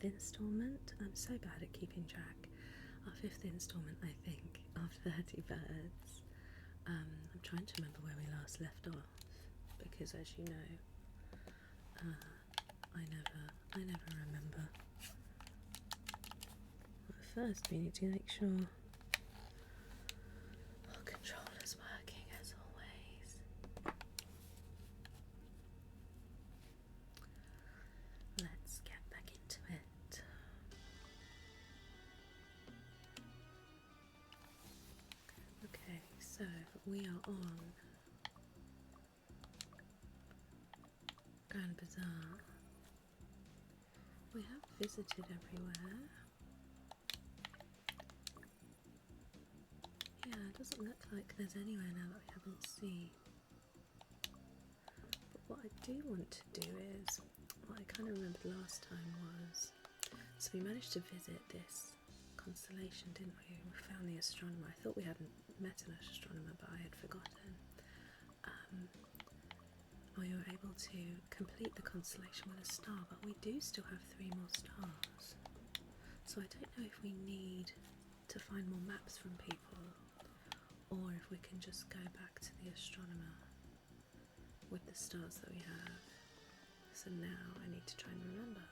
instalment. I'm so bad at keeping track. Our 5th instalment, I think, of 30 birds. I'm trying to remember where we last left off, because as you know, I never remember. But first we need to make sure our controller's working as always. Let's get back into it. Okay, so we are on Grand Bazaar. We have visited everywhere. Yeah, it doesn't look like there's anywhere now that we haven't seen. But what I do want to do is, what I kind of remembered last time was, so we managed to visit this constellation, didn't we? We found the astronomer. I thought we hadn't met an astronomer, but I had forgotten. We were able to complete the constellation with a star, but we do still have 3 more stars. So I don't know if we need to find more maps from people, or if we can just go back to the astronomer with the stars that we have. So now I need to try and remember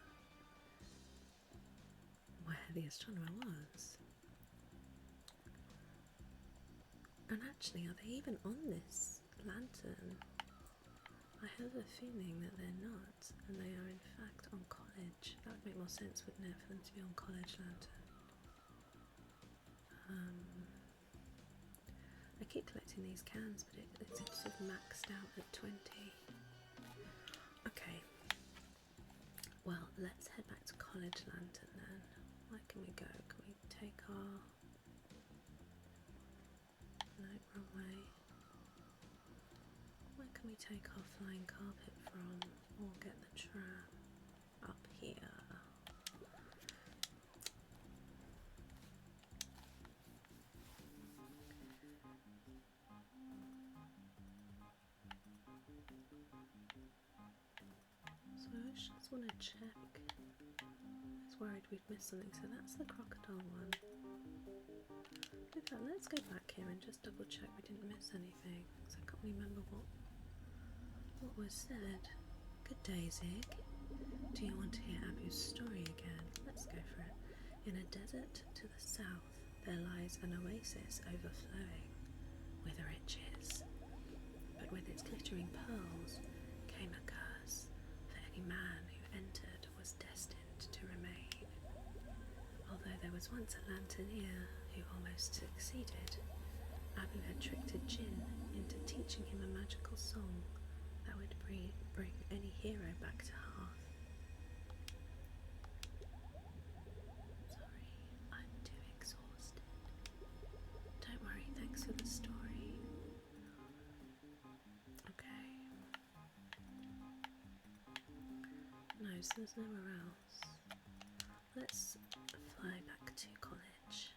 where the astronomer was. And actually, are they even on this lantern? I have a feeling that they're not, and they are in fact on college. That would make more sense, wouldn't it, for them to be on college lantern? I keep collecting these cans, but it's sort of maxed out at 20. Okay, well, let's head back to college lantern then. Where can we go? Can we take our... No, wrong way. Where can we take our flying carpet from, or get the tram? Up here. So I just want to check. I was worried we'd missed something, so that's the crocodile one. In fact, let's go back here and just double check we didn't miss anything, because I can't remember what was said. Good day, Zig. Do you want to hear Abu's story again? Let's go for it. In a desert to the south, there lies an oasis overflowing with riches. But with its glittering pearls came a curse, for any man who entered was destined to remain. Although there was once a lanternier who almost succeeded, Abu had tricked a djinn into teaching him a magical song that would bring any hero back to hearth. Sorry, I'm too exhausted. Don't worry, thanks for the story. Okay. No, so there's nowhere else. Let's fly back to college.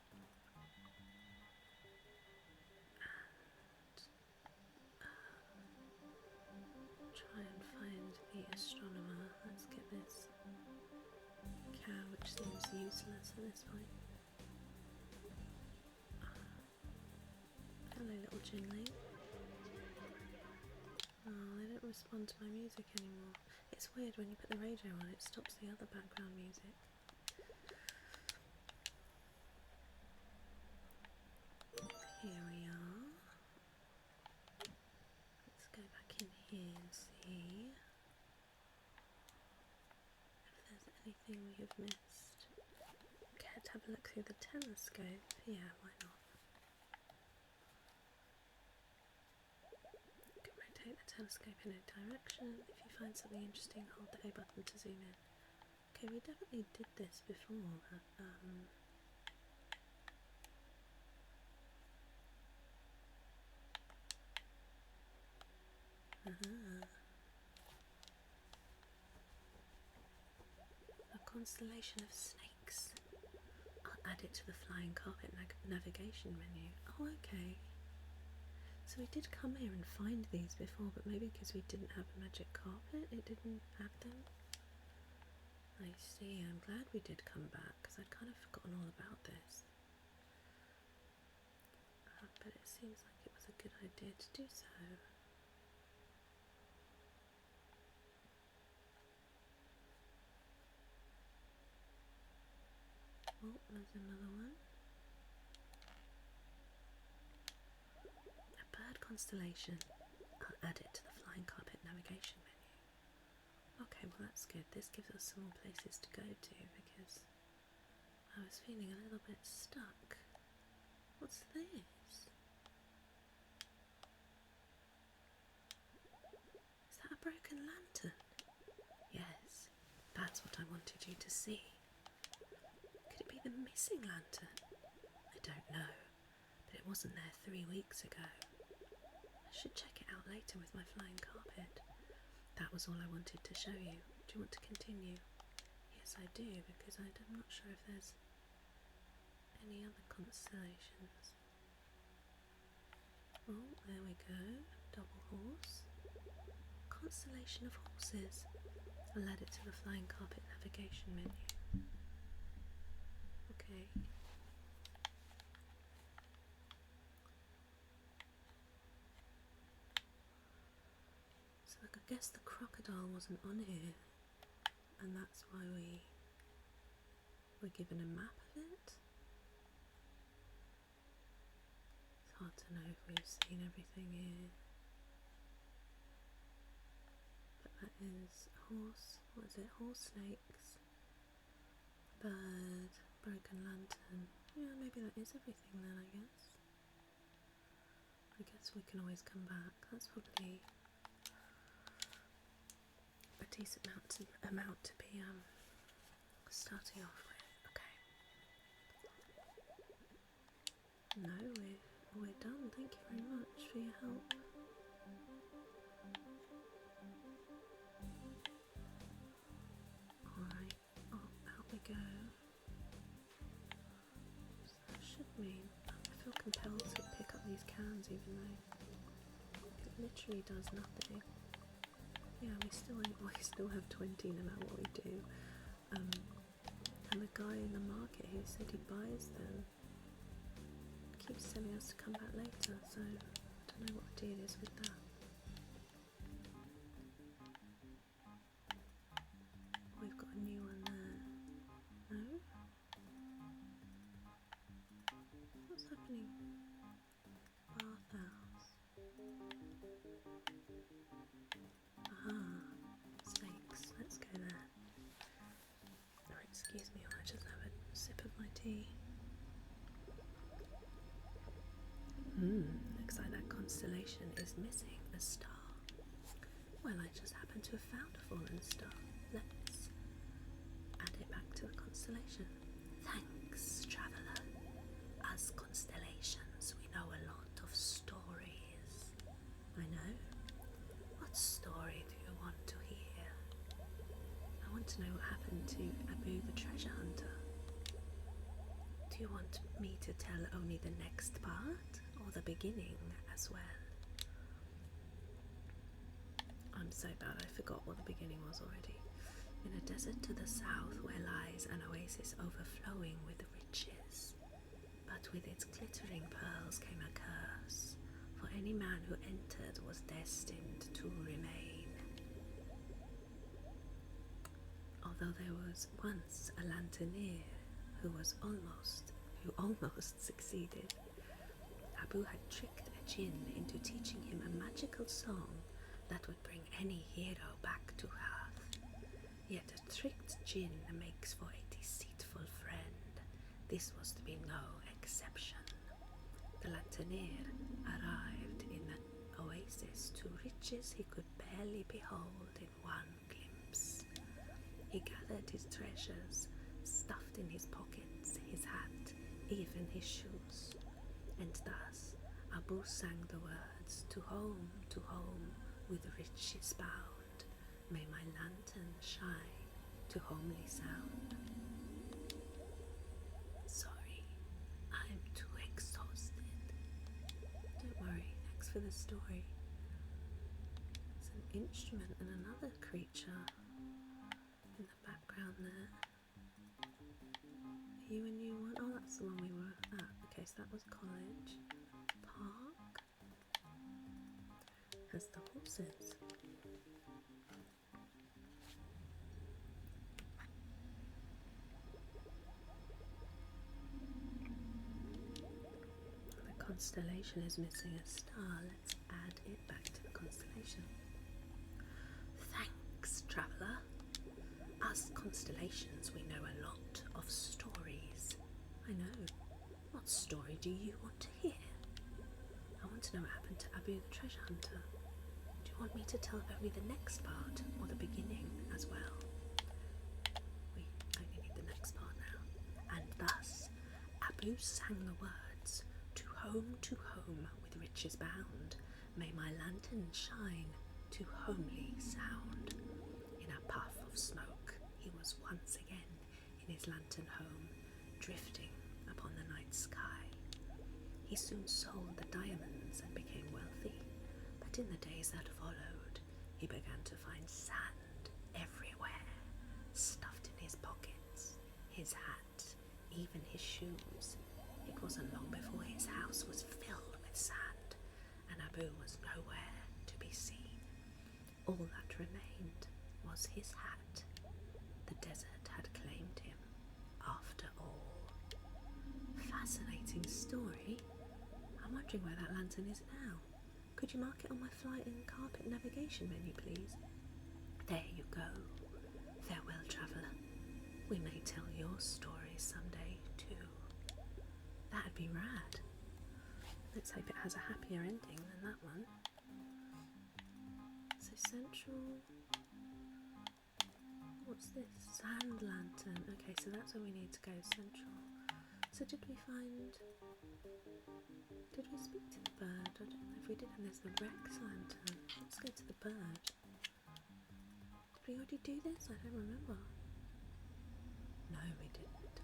Try and find the astronomer. Let's get this cow, which seems useless at this point. Hello, little jingling. Oh, they don't respond to my music anymore. It's weird when you put the radio on, it stops the other background music. Here we are. Let's go back in here and see if there's anything we have missed. Okay, let's have a look through the telescope. Yeah, why not? You can rotate the telescope in a direction. If you find something interesting, hold the A button to zoom in. Okay, we definitely did this before, but a constellation of snakes. I'll add it to the flying carpet navigation menu. Oh, okay. So we did come here and find these before, but maybe because we didn't have a magic carpet, it didn't add them. I see, I'm glad we did come back because I'd kind of forgotten all about this. But it seems like it was a good idea to do so. Oh, there's another one. A bird constellation. I'll add it to the flying carpet navigation menu. Okay, well that's good. This gives us some more places to go to because I was feeling a little bit stuck. What's this? Is that a broken lantern? Yes, that's what I wanted you to see. Could it be the missing lantern? I don't know, but it wasn't there 3 weeks ago. I should check it out later with my flying carpet. That was all I wanted to show you. Do you want to continue? Yes, I do, because I'm not sure if there's any other constellations. Oh, there we go. Double horse. Constellation of horses. I'll add it to the flying carpet navigation menu. Okay. So I guess the crocodile wasn't on here, and that's why we were given a map of it. It's hard to know if we've seen everything here. But that is horse, what is it? Horse snakes, bird, broken lantern. Yeah, maybe that is everything then, I guess. I guess we can always come back. That's probably a decent amount to be starting off with. Okay. No, we're done. Thank you very much for your help. Alright, out we go. So that should mean I feel compelled to pick up these cans even though it literally does nothing. Yeah, we still have 20 no matter what we do. And the guy in the market who said he buys them keeps telling us to come back later, so I don't know what the deal is with that. We've got a new one there. No? What's happening? Bathhouse. Aha. Snakes. Let's go there. Oh, excuse me while I just have a sip of my tea. Looks like that constellation is missing a star. Well, I just happen to have found a fallen star. Let's add it back to the constellation. Thanks, traveller. As constellations, we know a lot of stories. I know. What story do you want to hear? I want to know what happened to Abu the treasure hunter. Do you want me to tell only the next part, or the beginning as well? I'm so bad, I forgot what the beginning was already. In a desert to the south where lies an oasis overflowing with riches, but with its glittering pearls came a curse, for any man who entered was destined to remain. Although there was once a lanternier who almost succeeded, Abu had tricked a jinn into teaching him a magical song that would bring any hero back to earth. Yet a tricked jinn makes for a deceitful friend. This was to be no exception. The lanternier arrived in the oasis to riches he could barely behold in one glimpse. He gathered his treasures, stuffed in his pockets, his hat, even his shoes, and thus Abu sang the words, to home, with riches bound, may my lantern shine to homely sound. Sorry, I'm too exhausted. Don't worry, thanks for the story. It's an instrument and another creature in the background. around there. Are you a new one? Oh, that's the one we were at. Okay, so that was college. Park has the horses. The constellation is missing a star. Let's add it back to the constellation. Thanks, traveller. As constellations, we know a lot of stories. I know. What story do you want to hear? I want to know what happened to Abu the treasure hunter. Do you want me to tell only the next part, or the beginning as well? We only need the next part now. And thus, Abu sang the words, to home with riches bound, may my lantern shine to homely sound. In a puff of smoke, he was once again in his lantern home, drifting upon the night sky. He soon sold the diamonds and became wealthy, but in the days that followed, he began to find sand everywhere, stuffed in his pockets, his hat, even his shoes. It wasn't long before his house was filled with sand, and Abu was nowhere to be seen. All that remained was his hat. The desert had claimed him, after all. Fascinating story. I'm wondering where that lantern is now. Could you mark it on my flight and carpet navigation menu, please? There you go. Farewell, traveller. We may tell your story someday, too. That'd be rad. Let's hope it has a happier ending than that one. So central... What's this? Sand lantern. Okay, so that's where we need to go, central. So did we speak to the bird? I don't know if we did, and there's the Rex lantern. Let's go to the bird. Did we already do this? I don't remember. No, we didn't.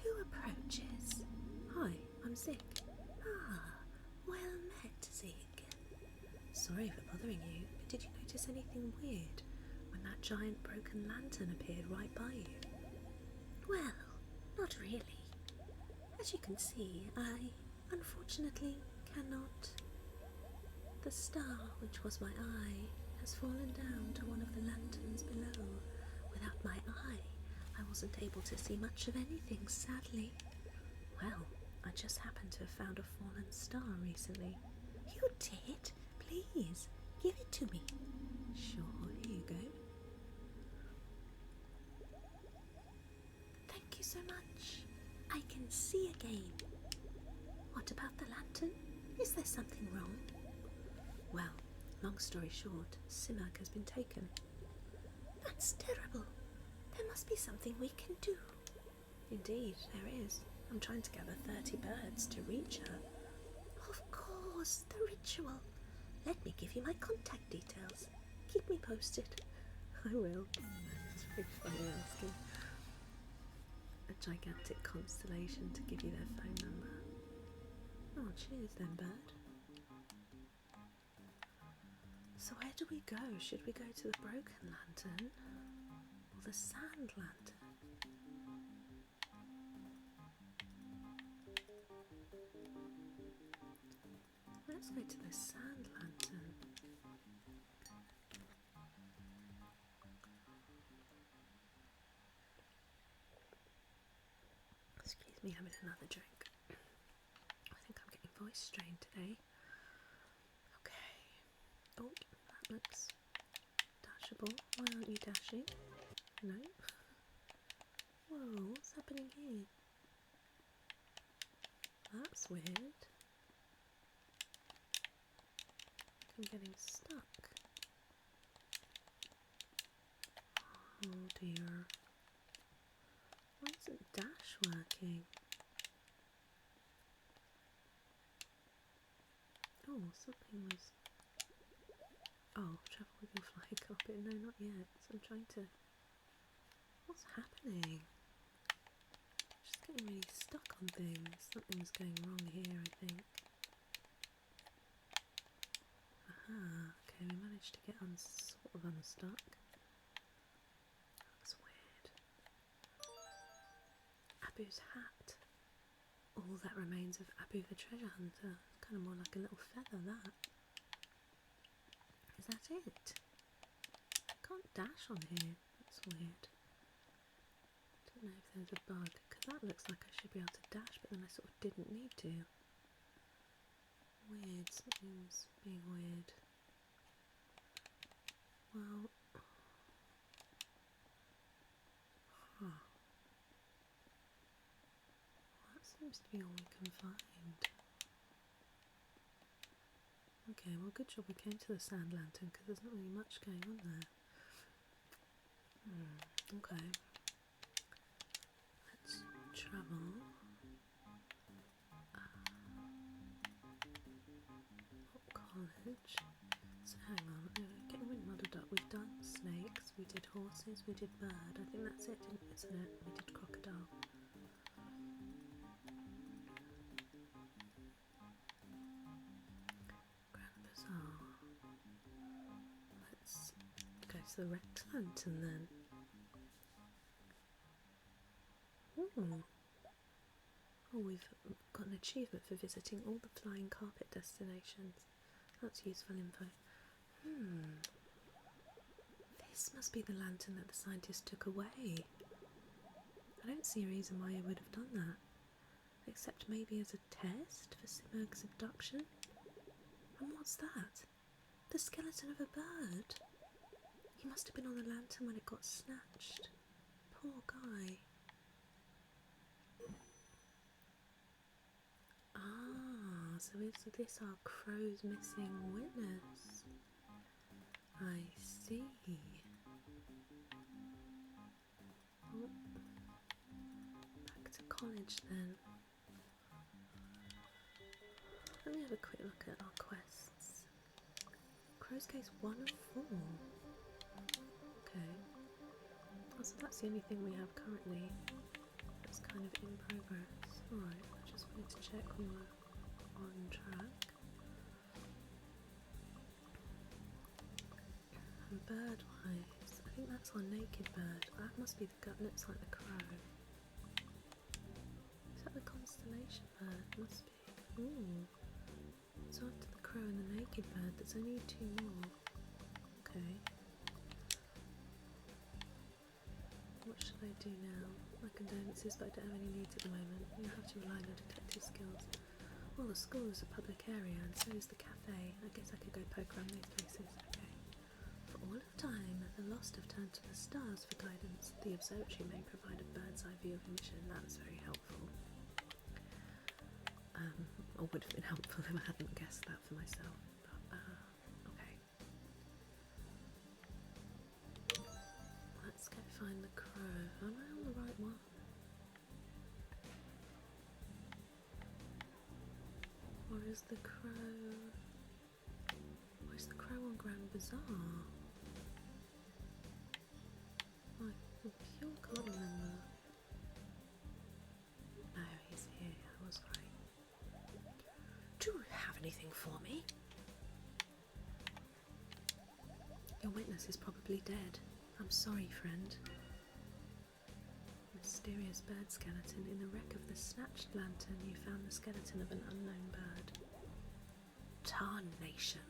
Who approaches? Hi, I'm Zig. Ah, well met, Zig. Sorry for bothering you, but did you notice anything weird when that giant broken lantern appeared right by you? Well, not really. As you can see, I unfortunately cannot. The star, which was my eye, has fallen down to one of the lanterns below. Without my eye, I wasn't able to see much of anything, sadly. Well, I just happened to have found a fallen star recently. You did? Please, give it to me. Sure, here you go. Thank you so much. I can see again. What about the lantern? Is there something wrong? Well, long story short, Simak has been taken. That's terrible. There must be something we can do. Indeed, there is. I'm trying to gather 30 birds to reach her. Of course, the ritual. Let me give you my contact details. Keep me posted. I will. It's very funny asking a gigantic constellation to give you their phone number. Oh, cheers then, bird. So where do we go? Should we go to the broken lantern or the sand lantern? Let's go to the sand lantern. Excuse me, having another drink. I think I'm getting voice strain today. Okay. Oh, that looks dashable. Why aren't you dashing? No? Whoa, what's happening here? That's weird. I'm getting stuck. Oh dear. Why isn't dash working? Oh, something was... Oh, travel with your fly carpet. No, not yet. So I'm trying to... What's happening? Just getting really stuck on things. Something's going wrong here, I think. Aha, okay, we managed to get sort of unstuck. That's Abu's hat. All that remains of Abu the treasure hunter. Kind of more like a little feather, that. Is that it? I can't dash on here. That's weird. Don't know if there's a bug, because that looks like I should be able to dash, but then I sort of didn't need to. Weird. Something's being weird. Well... Huh. That seems to be all we can find. Okay, well, good job we came to the sand lantern, because there's not really much going on there. Okay. Let's travel. What college? So hang on, getting really muddled up. We've done snakes, we did horses, we did bird. I think that's it, isn't it? We did crocodile. Grand Bazaar. Let's go to the Rex Lantern then. Oh, we've got an achievement for visiting all the flying carpet destinations. That's useful info. This must be the lantern that the scientists took away. I don't see a reason why he would have done that. Except maybe as a test for Simurg's abduction? And what's that? The skeleton of a bird. He must have been on the lantern when it got snatched. Poor guy. Ah, so is this our crow's missing witness? I see. Oh. Back to college then. Let me have a quick look at our quests. Crow's case 1 of 4. Okay. Oh, so that's the only thing we have currently that's kind of in progress. Alright, I just wanted to check we were on track. And bird-wise, I think that's our naked bird. That must be the gut, looks like the crow. Is that the constellation bird? Must be. Ooh. So after the crow and the naked bird, there's only 2 more. Okay. What should I do now? My condolences, but I don't have any needs at the moment. You'll have to rely on your detective skills. Well, the school is a public area, and so is the cafe. I guess I could go poke around those places. Okay. For all of time, the lost have turned to the stars for guidance. The observatory may provide a bird's eye view of the mission. That's very helpful. Or would have been helpful if I hadn't guessed that for myself. But, okay. Let's go find the crow. Am I on the right one? Or is the crow... Or is the crow on Grand Bazaar? I pure can't remember. No, he's here. I was right. Do you have anything for me? Your witness is probably dead. I'm sorry, friend. Mysterious bird skeleton. In the wreck of the snatched lantern, you found the skeleton of an unknown bird. Tarnation.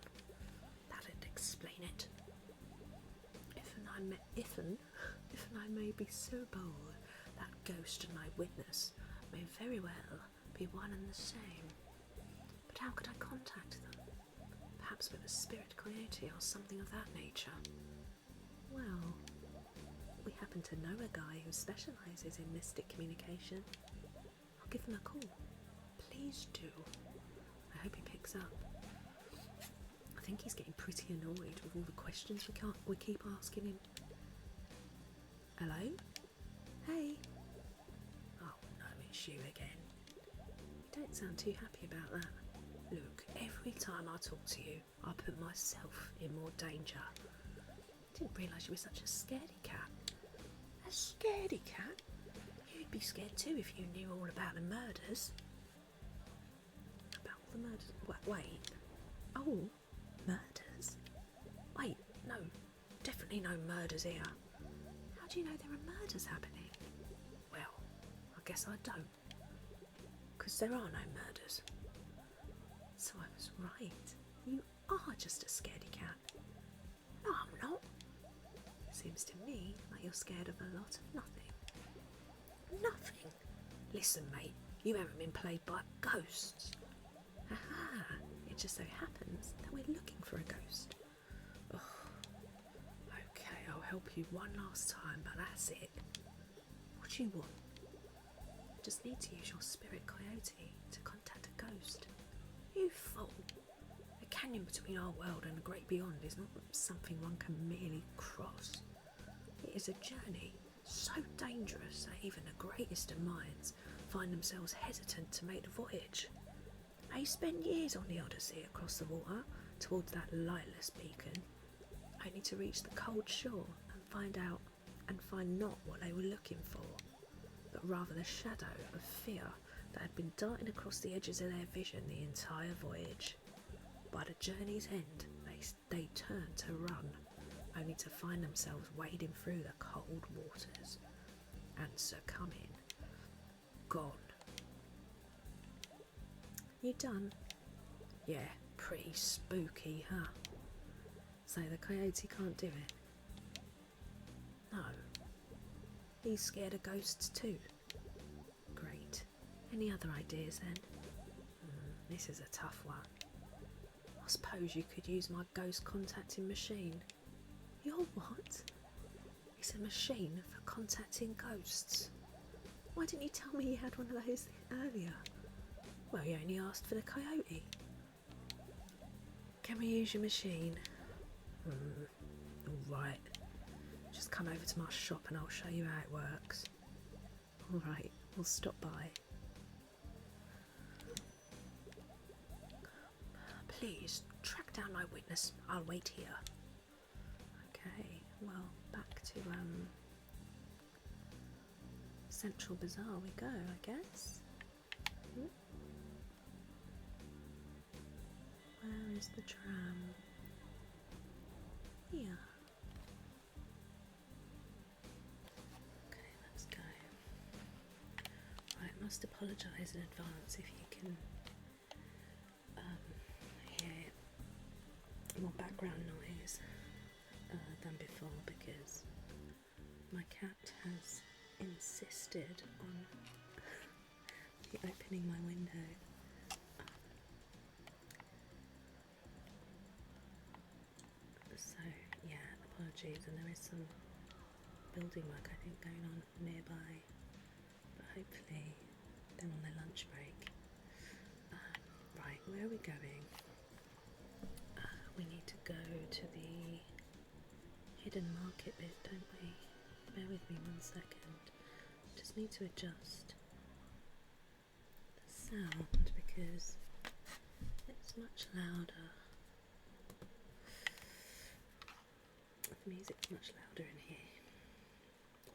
That'd explain it. If I may be so bold, that ghost and my witness may very well be one and the same. But how could I contact them? Perhaps with a spirit coyote or something of that nature. Well, we happen to know a guy who specialises in mystic communication. I'll give him a call. Please do. I hope he picks up. I think he's getting pretty annoyed with all the questions we keep asking him. Hello? Hey? Oh no, it's you again. You don't sound too happy about that. Look, every time I talk to you, I put myself in more danger. I didn't realise you were such a scaredy cat. A scaredy cat? You'd be scared too if you knew all about the murders. About all the murders? Wait. Oh, murders? Wait, no. Definitely no murders here. How do you know there are murders happening? Well, I guess I don't. Because there are no murders. So I was right. You are just a scaredy cat. No, I'm not. Seems to me like you're scared of a lot of nothing. Nothing? Listen, mate, you haven't been played by ghosts. Aha! It just so happens that we're looking for a ghost. Oh, okay, I'll help you one last time, but that's it. What do you want? Just need to use your spirit coyote to contact a ghost. You fool! The canyon between our world and the great beyond is not something one can merely cross. It is a journey so dangerous that even the greatest of minds find themselves hesitant to make the voyage. They spend years on the Odyssey across the water towards that lightless beacon, only to reach the cold shore and find not what they were looking for, but rather the shadow of fear that had been darting across the edges of their vision the entire voyage. By the journey's end, they turn to run, only to find themselves wading through the cold waters and succumbing. Gone. You done? Yeah, pretty spooky, huh? So the coyote can't do it? No. He's scared of ghosts too. Great. Any other ideas then? This is a tough one. I suppose you could use my ghost contacting machine. Your what? It's a machine for contacting ghosts. Why didn't you tell me you had one of those earlier? Well, you only asked for the coyote. Can we use your machine? Alright. Just come over to my shop and I'll show you how it works. Alright, we'll stop by. Please, track down my witness. I'll wait here. Okay, well, back to Central Bazaar we go, I guess. Where is the tram? Here. Okay, let's go. Right, I must apologise in advance if you can hear more background noise than before, because my cat has insisted on opening my window. So yeah, apologies, and there is some building work I think going on nearby, but hopefully they're on their lunch break. Right, where are we going? We need to go to the hidden market bit, don't we? Bear with me 1 second. Just need to adjust the sound because it's much louder. The music's much louder in here.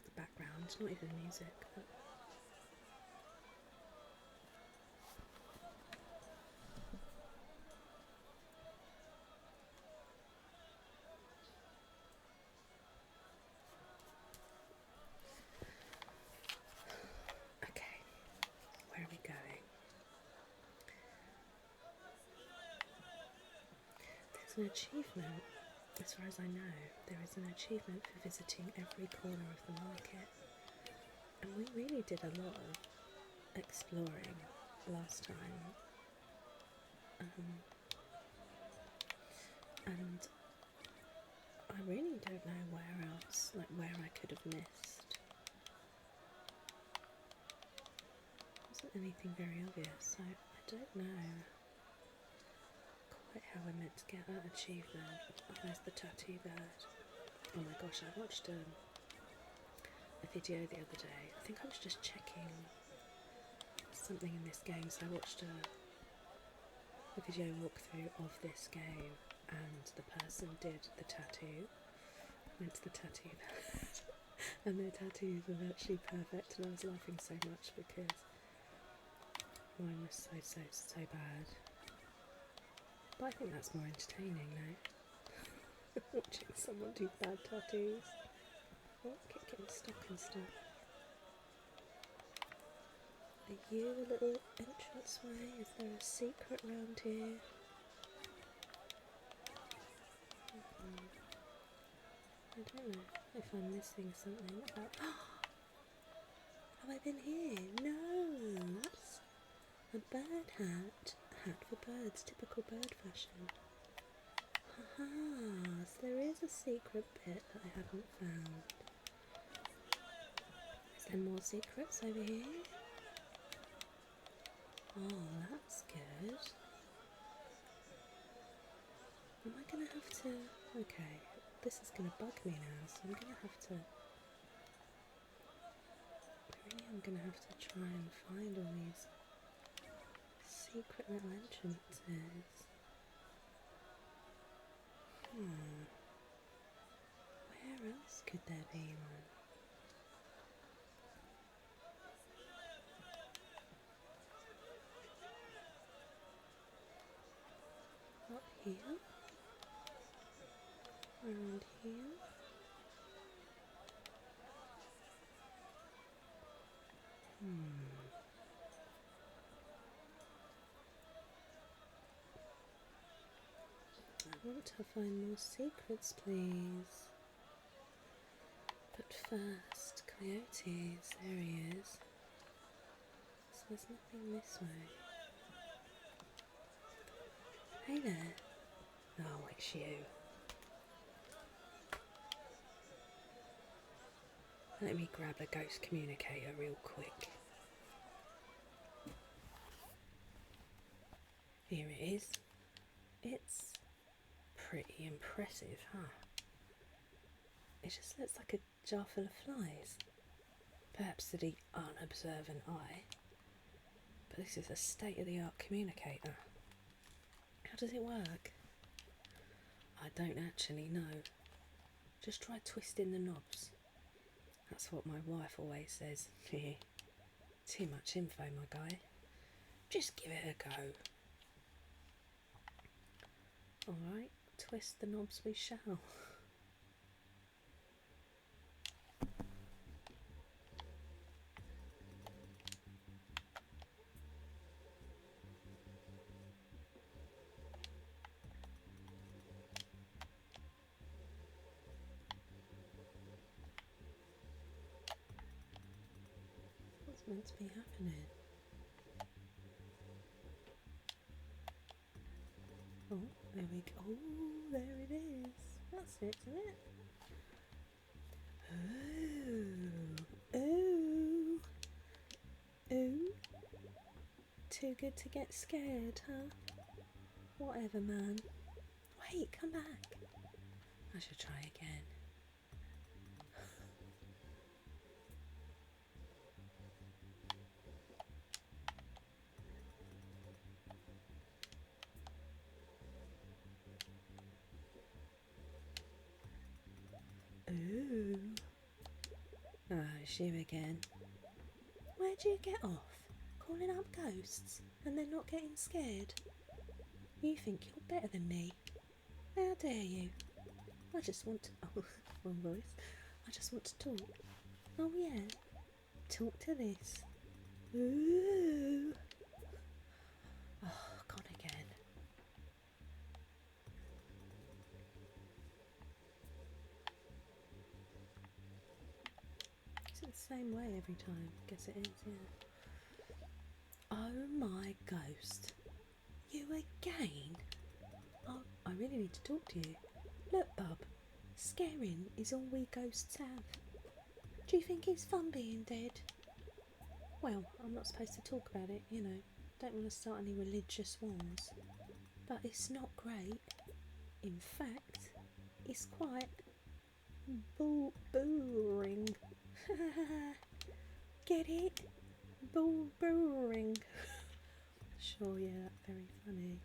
The background, not even music, but okay, where are we going? There's an achievement, as far as I know, there is an achievement for visiting every corner of the market. And we really did a lot of exploring last time. And I really don't know where else, like where I could have missed. Wasn't anything very obvious, so I don't know quite how I meant to get that achievement. Oh, there's the tattoo bird. Oh my gosh, I watched a video the other day. I think I was just checking something in this game, so I watched a video walkthrough of this game, and the person did the tattoo, went to the tattoo bird, and their tattoos were actually perfect, and I was laughing so much because mine was so bad. But I think that's more entertaining though. Watching someone do bad tattoos. Oh, keep getting stuck and stuff. Are you a little entranceway? Is there a secret round here? I don't know if I'm missing something. Have I been here? No, that's a bird hat. A hat for birds, typical bird fashion. Haha, so there is a secret bit that I haven't found. Is there more secrets over here? Oh, that's good. Am I going to have to... Okay, this is going to bug me now, so I'm going to have to... I'm going to have to try and find all these secret little entrances. Where else could there be one? Up here? Around here? I want to find more secrets, please. But first, coyotes, there he is. So there's nothing this way. Hey there. Oh, it's you. Let me grab a ghost communicator real quick. Here it is. It's pretty impressive, huh? It just looks like a jar full of flies. Perhaps to the unobservant eye. But this is a state-of-the-art communicator. How does it work? I don't actually know. Just try twisting the knobs. That's what my wife always says. Too much info, my guy. Just give it a go. Alright, twist the knobs we shall. What's meant to be happening? Oh, there we go. Oh, there it is. That's it, isn't it? Oh, ooh, ooh. Too good to get scared, huh? Whatever, man. Wait, come back. I should try again. Ooh. Oh, it's you again. Where'd you get off? Calling up ghosts and then not getting scared? You think you're better than me? How dare you? I just want to... Oh, wrong voice. I just want to talk. Oh yeah. Talk to this. Ooh. Oh, gone again. Is it the same way every time? Guess it is, yeah. Oh my ghost. You again? Oh, I really need to talk to you. Look, bub. Scaring is all we ghosts have. Do you think it's fun being dead? Well, I'm not supposed to talk about it, you know. Don't want to start any religious wars. But it's not great. In fact, it's quite boring. Get it? Boring. Sure, yeah, that's very funny.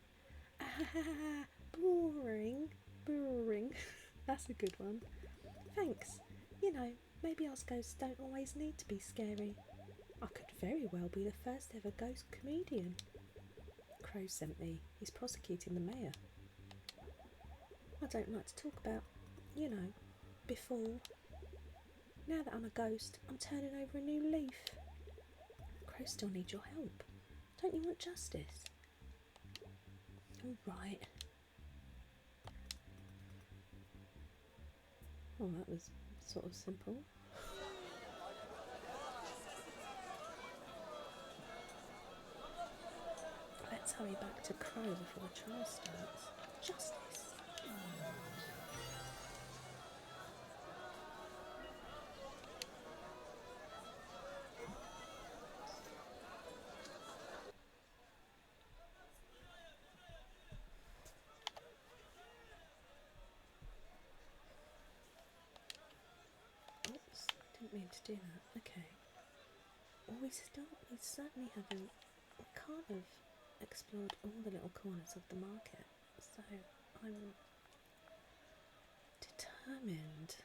Boring. That's a good one. Thanks. You know, maybe us ghosts don't always need to be scary. I could very well be the first ever ghost comedian. Crow sent me. He's prosecuting the mayor. I don't like to talk about, you know, before. Now that I'm a ghost, I'm turning over a new leaf. crows still need your help. Don't you want justice? All right. Well, that was sort of simple. Let's hurry back to Crow before the trial starts. Justice! Oops, didn't mean to do that. Okay. Well, we certainly haven't, we can't have explored all the little corners of the market. So I'm determined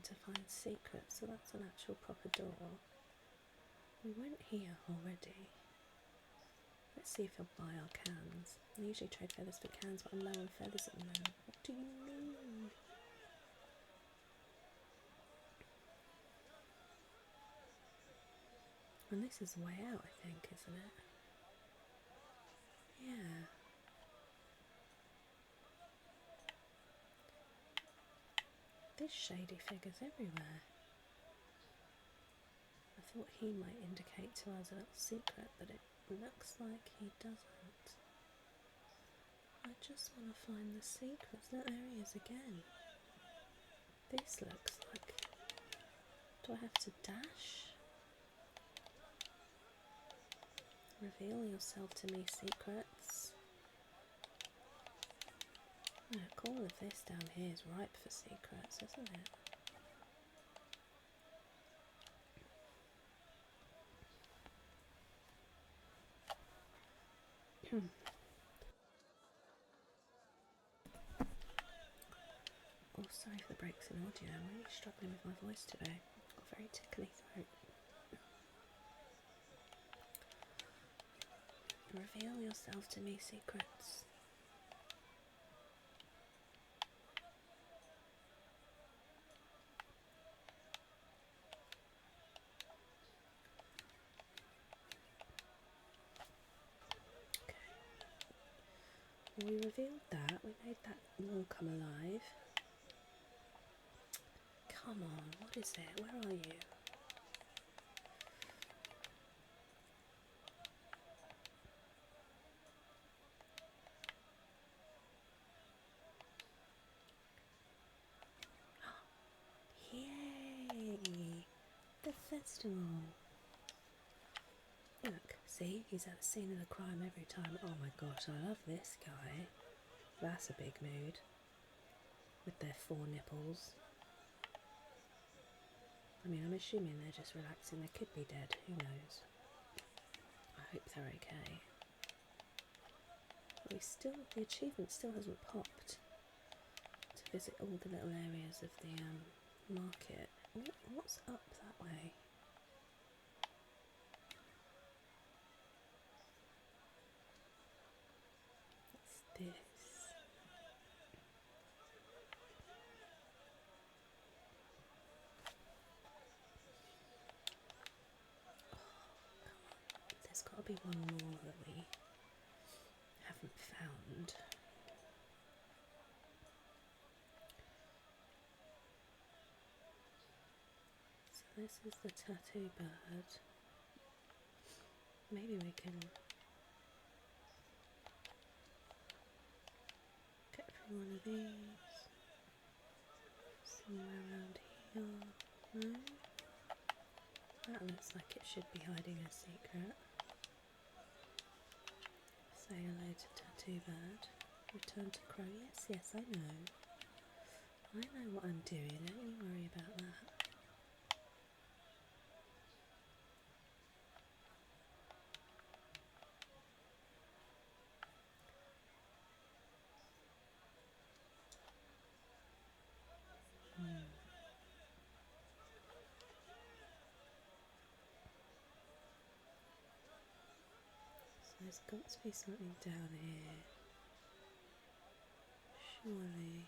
to find secrets. So that's an actual proper door. We went here already. Let's see if he'll buy our cans. I usually trade feathers for cans, but I'm low on feathers at the moment. What do you mean? And this is the way out, I think, isn't it? Yeah. There's shady figures everywhere. I thought he might indicate to us a little secret, but it looks like he doesn't. I just want to find the secrets. There he is again. This looks like... Do I have to dash? Reveal yourself to me, secrets. Look, all of this down here is ripe for secrets, isn't it? Oh, sorry for the breaks in audio. I'm really struggling with my voice today. I've got a very tickly throat. Reveal yourself to me, secrets. Okay. We revealed that. We made that wall come alive. Come on, what is it? Where are you? Yay! The festival. Look, see, he's at the scene of the crime every time. Oh my gosh, I love this guy. That's a big mood. With their 4 nipples. I mean, I'm assuming they're just relaxing. They could be dead, who knows. I hope they're okay. But the achievement still hasn't popped. To visit all the little areas of the market. What's up that way? What's this? There's got to be one more that we haven't found. So this is the tattoo bird. Maybe we can get through one of these. Somewhere around here. No? That looks like it should be hiding a secret. Say hello to Tattoo Bird. Return to Crow. Yes, I know. I know what I'm doing. Don't you worry about that. So there's got to be something down here. Surely.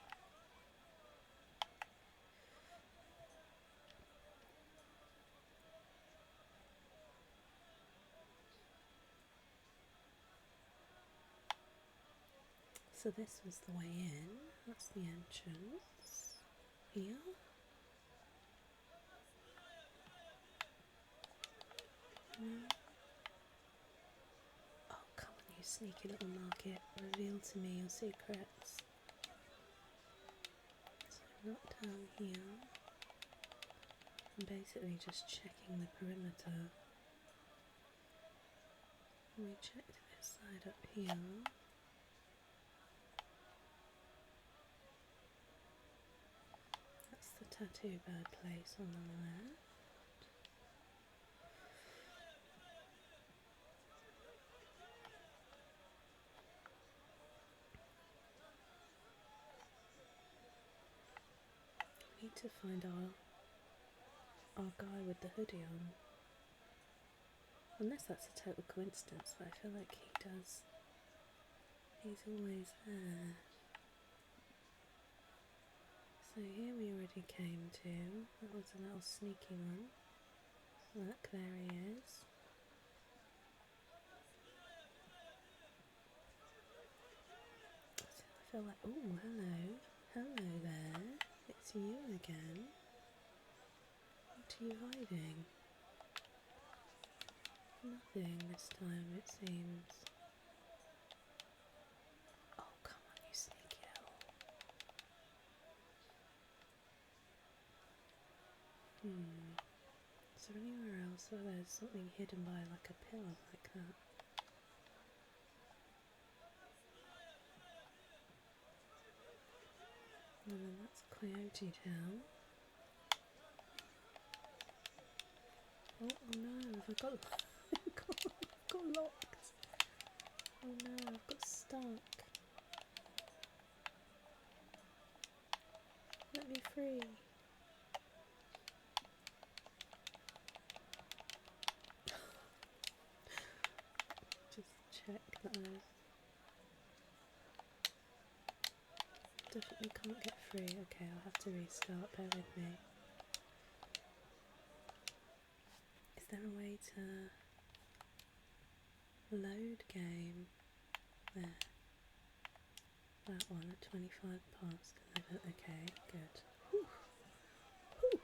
So this was the way in. That's the entrance. Here. No. Oh, come on, you sneaky little market. Reveal to me your secrets. So not down here. I'm basically just checking the perimeter. We checked this side up here. That's the tattoo bird place on the left. We need to find our guy with the hoodie on. Unless that's a total coincidence, but I feel like he does. He's always there. So here we already came to. That was a little sneaky one. Look, there he is. So I feel like, oh, hello. Hello there. It's you again. What are you hiding? Nothing this time, it seems. Oh, come on, you sneaky little. Is there anywhere else where there's something hidden by like a pillar like that? And then that's Coyote Town. Oh no, have I got got locked? Oh no, I've got stuck. Let me free. Just check that I definitely can't get free. Okay, I'll have to restart, bear with me. Is there a way to load game? There. That one at 25 past 11. Okay, good. Whew. Whew.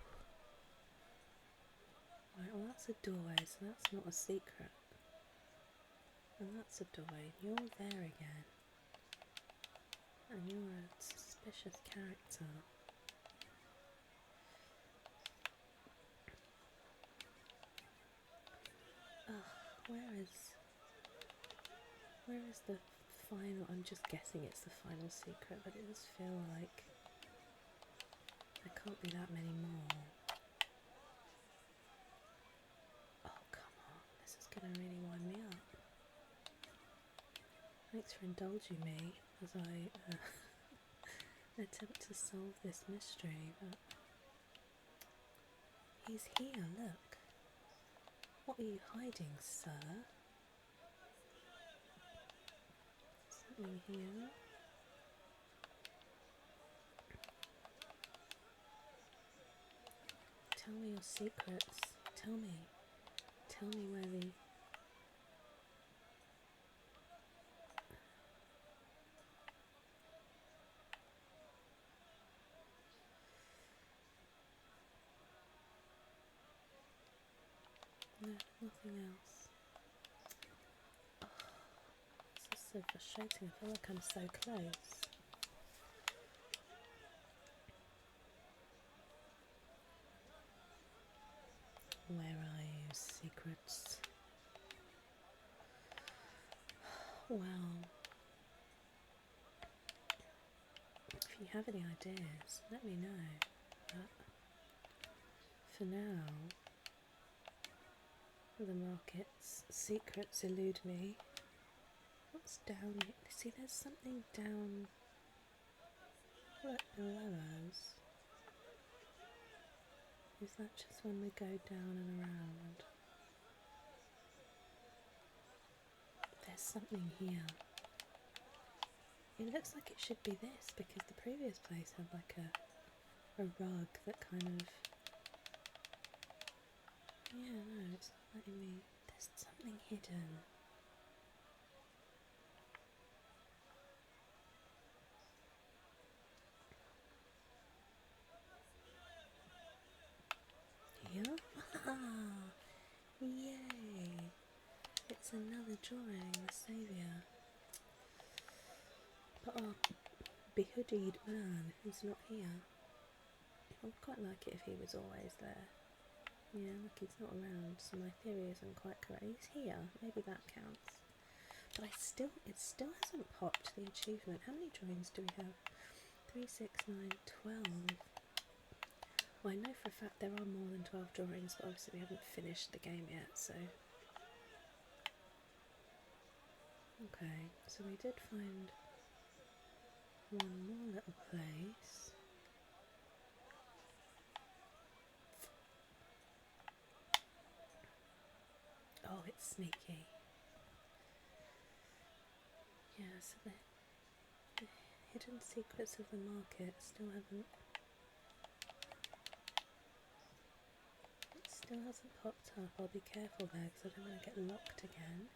Right, well that's a doorway, so that's not a secret. And that's a doorway. You're there again. And you're a suspicious character. Ugh, where is the final? I'm just guessing it's the final secret, but it does feel like there can't be that many more. Oh, come on. This is going to really wind me up. Thanks for indulging me as I attempt to solve this mystery, but he's here, look. What are you hiding, sir? Something here. Tell me your secrets. Tell me where the... No, nothing else. Oh, this is so frustrating. I feel like I'm so close. Where are you, secrets? Well, if you have any ideas, let me know. But for now, the market's secrets elude me. What's down here? See, there's something down below us. Is that just when we go down and around? There's something here. It looks like it should be this because the previous place had like a rug that kind of... Yeah, no, it's not letting me... There's something hidden. another drawing, the saviour. But our behoodied man who's not here. I would quite like it if he was always there. Yeah, look, he's not around, so my theory isn't quite correct. He's here, maybe that counts. But it still hasn't popped the achievement. How many drawings do we have? 3, 6, 9, 12. Well, I know for a fact there are more than 12 drawings, but obviously we haven't finished the game yet, so... Okay, so we did find one more little place. Oh, it's sneaky. Yeah, so the hidden secrets of the market still hasn't popped up. I'll be careful there because I don't want to get locked again.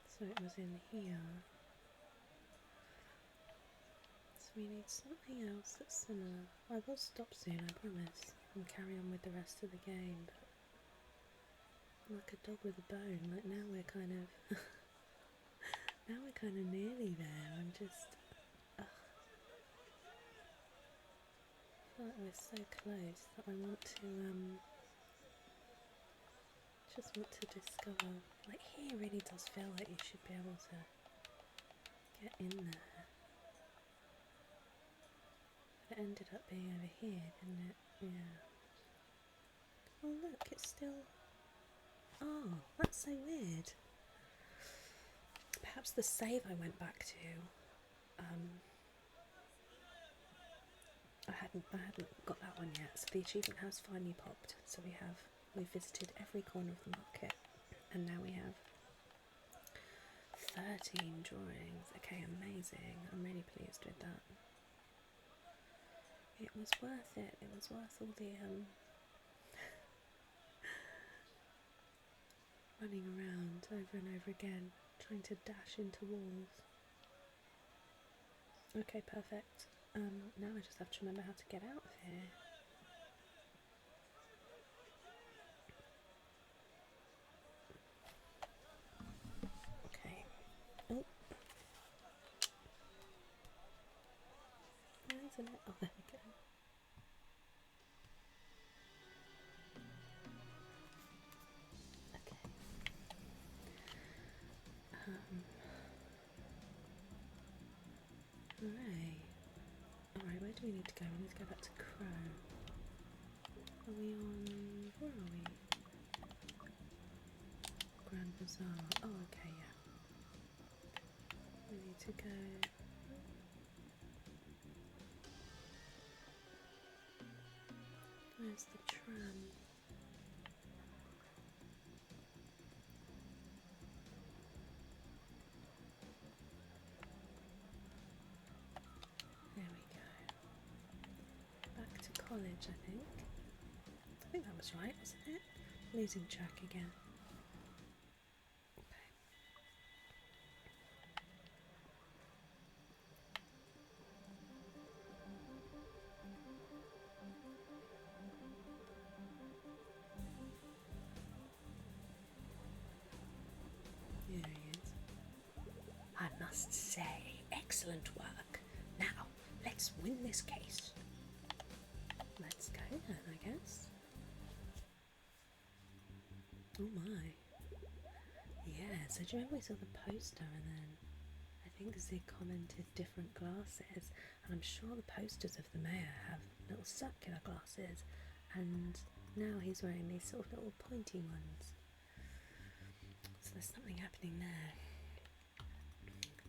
So it was in here. So we need something else that's similar. I will stop soon, I promise, and carry on with the rest of the game, but I'm like a dog with a bone. Like now we're kind of nearly there. I'm just I feel like we're so close that I want to just want to discover, like here really does feel like you should be able to get in there. But it ended up being over here, didn't it? Yeah. Oh look, it's still... Oh, that's so weird. Perhaps the save I went back to, I hadn't got that one yet, so the achievement has finally popped. So we've visited every corner of the market, and now we have 13 drawings. Okay, amazing. I'm really pleased with that. It was worth it. It was worth all the running around over and over again, trying to dash into walls. Okay, perfect. Now I just have to remember how to get out of here. Okay. Oh. Where isn't it? Oh, there we go. Okay. Alright, where do we need to go? We need to go back to Crow. Are we on... where are we? Grand Bazaar. Oh, okay, yeah. We need to go... Where's the tram? There we go. Back to college, I think. I think that was right, wasn't it? Losing track again. Okay. Here he is. I must say, excellent work. Now, let's win this case. Let's go then, I guess. Oh my. Yeah, so do you remember we saw the poster and then I think Zig commented different glasses, and I'm sure the posters of the mayor have little circular glasses, and now he's wearing these sort of little pointy ones. So there's something happening there.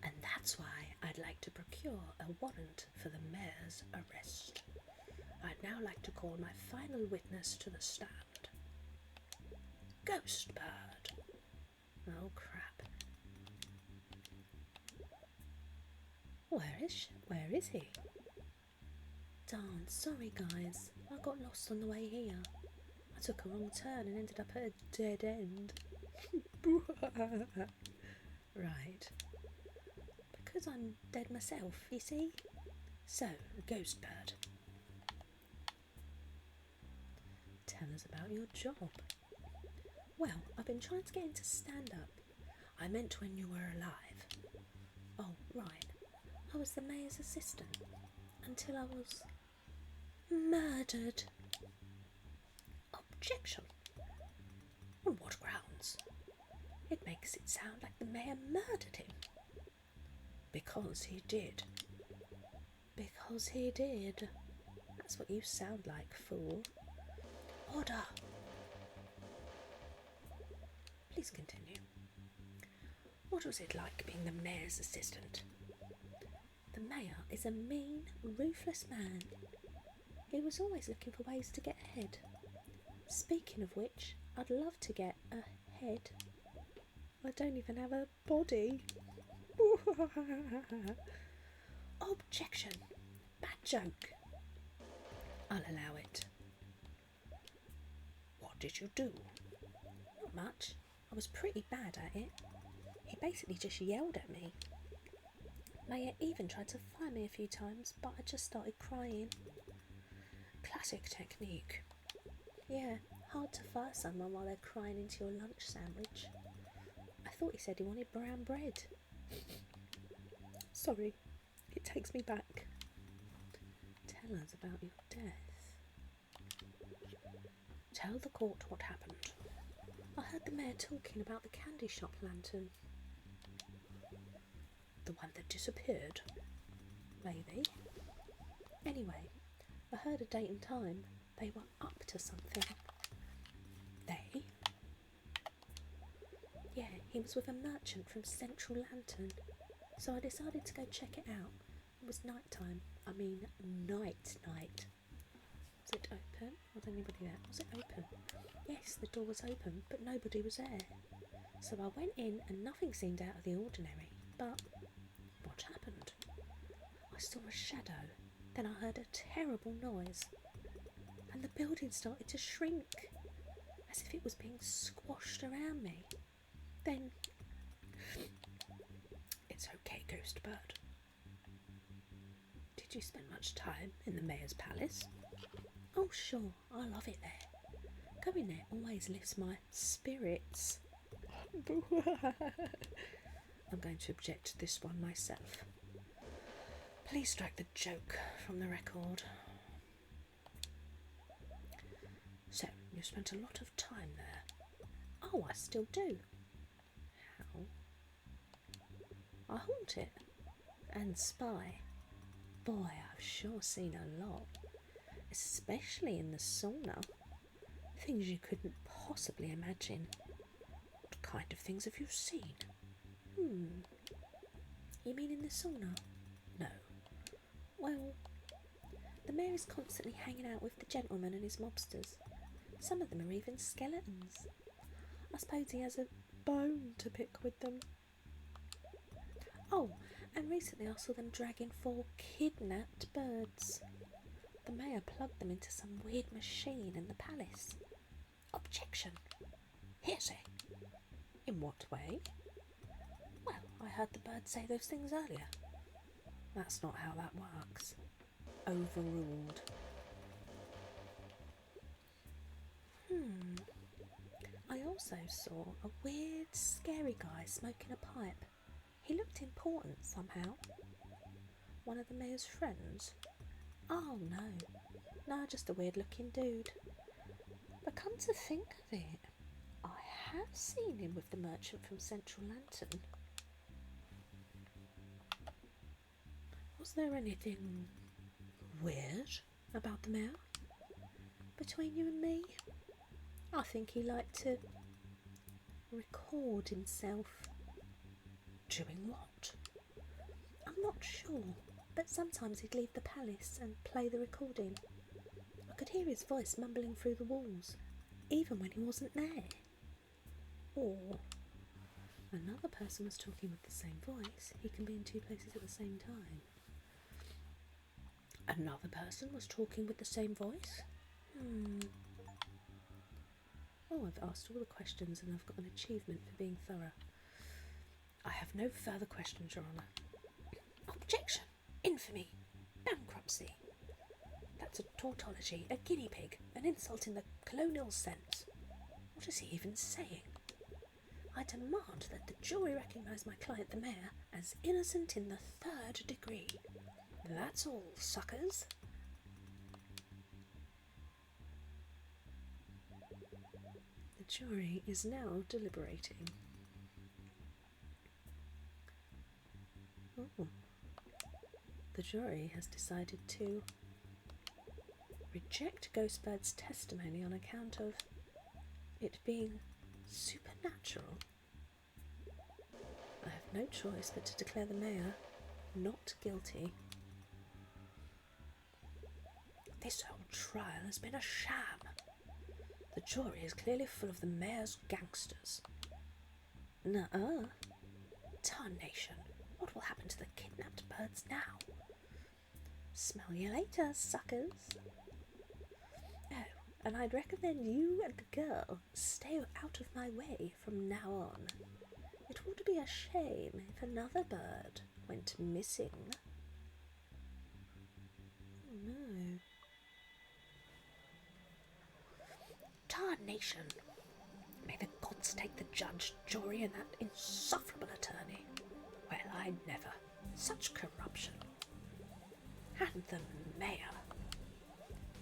And that's why I'd like to procure a warrant for the mayor's arrest. I'd now like to call my final witness to the stand. Ghost Bird. Oh crap. Where is he? Darn, sorry guys. I got lost on the way here. I took a wrong turn and ended up at a dead end. Right. 'Cause I'm dead myself, you see. So, Ghost Bird, tell us about your job. Well, I've been trying to get into stand-up. I meant when you were alive. Oh, right. I was the mayor's assistant until I was murdered. Objection. On what grounds? It makes it sound like the mayor murdered him. Because he did. Because he did. That's what you sound like, fool. Order. Please continue. What was it like being the mayor's assistant? The mayor is a mean, ruthless man. He was always looking for ways to get ahead. Speaking of which, I'd love to get ahead. I don't even have a body. Objection. Bad joke. I'll allow it. What did you do? Not much. I was pretty bad at it. He basically just yelled at me. Maya even tried to fire me a few times, but I just started crying. Classic technique. Yeah, hard to fire someone while they're crying into your lunch sandwich. I thought he said he wanted brown bread. Sorry, it takes me back. Tell us about your death. Tell the court what happened. I heard the mayor talking about the candy shop lantern. The one that disappeared? Maybe. Anyway, I heard a date and time. They were up to something. They? Yeah, he was with a merchant from Central Lantern. So I decided to go check it out. It was night time. I mean, night. Was it open? Was anybody there? Was it open? Yes, the door was open, but nobody was there. So I went in and nothing seemed out of the ordinary. But what happened? I saw a shadow. Then I heard a terrible noise. And the building started to shrink, as if it was being squashed around me. Then... It's okay, Ghost Bird. Did you spend much time in the mayor's palace? Oh, sure. I love it there. Going there always lifts my spirits. I'm going to object to this one myself. Please strike the joke from the record. So, you spent a lot of time there. Oh, I still do. How? I haunt it. And spy. Boy, I've sure seen a lot. Especially in the sauna. Things you couldn't possibly imagine. What kind of things have you seen? You mean in the sauna? No. Well, the mayor is constantly hanging out with the gentleman and his mobsters. Some of them are even skeletons. I suppose he has a bone to pick with them. Oh, and recently I saw them dragging 4 kidnapped birds. The mayor plugged them into some weird machine in the palace. Objection. Hearsay. In what way? Well, I heard the bird say those things earlier. That's not how that works. Overruled. I also saw a weird, scary guy smoking a pipe. He looked important somehow. One of the mayor's friends? Oh no, just a weird looking dude. But come to think of it, I have seen him with the merchant from Central Lantern. Was there anything weird about the mayor? Between you and me? I think he liked to record himself. Doing what? I'm not sure, but sometimes he'd leave the palace and play the recording. I could hear his voice mumbling through the walls, even when he wasn't there. Or another person was talking with the same voice. He can be in 2 places at the same time. Another person was talking with the same voice? Oh, I've asked all the questions and I've got an achievement for being thorough. I have no further questions, Your Honour. Objection! Infamy! Bankruptcy! That's a tautology, a guinea pig, an insult in the colonial sense. What is he even saying? I demand that the jury recognise my client, the mayor, as innocent in the 3rd degree. That's all, suckers. The jury is now deliberating. Oh. The jury has decided to reject Ghostbird's testimony on account of it being supernatural. I have no choice but to declare the mayor not guilty. This whole trial has been a sham. The jury is clearly full of the mayor's gangsters. Nuh-uh. Tarnation. What will happen to the kidnapped birds now? Smell you later, suckers. Oh, and I'd recommend you and the girl stay out of my way from now on. It would be a shame if another bird went missing. Oh no. Tarnation! May the gods take the judge, jury, and that insufferable attorney. Well, I never. Such corruption. And the mayor.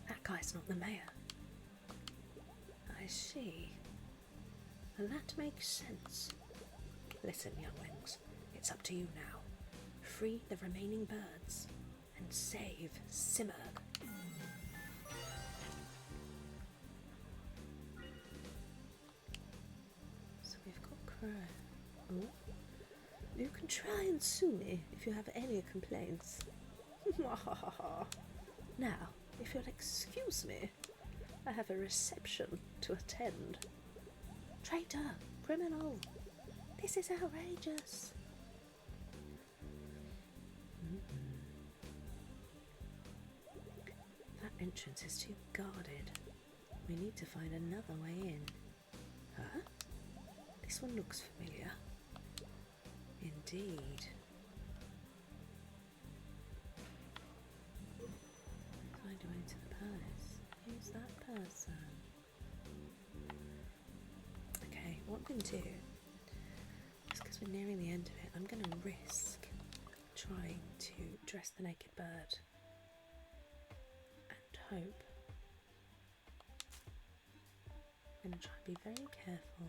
That guy's not the mayor. I see. And that makes sense. Listen, younglings, it's up to you now. Free the remaining birds and save Simurg. So we've got Crow. Oh. You can try and sue me if you have any complaints. Now, if you'll excuse me, I have a reception to attend. Traitor! Criminal! This is outrageous! That entrance is too guarded. We need to find another way in. Huh? This one looks familiar. Indeed. Find a way to the palace. Who's that person? Okay, what I'm going to do, just because we're nearing the end of it, I'm going to risk trying to dress the naked bird and hope. I'm going to try and be very careful.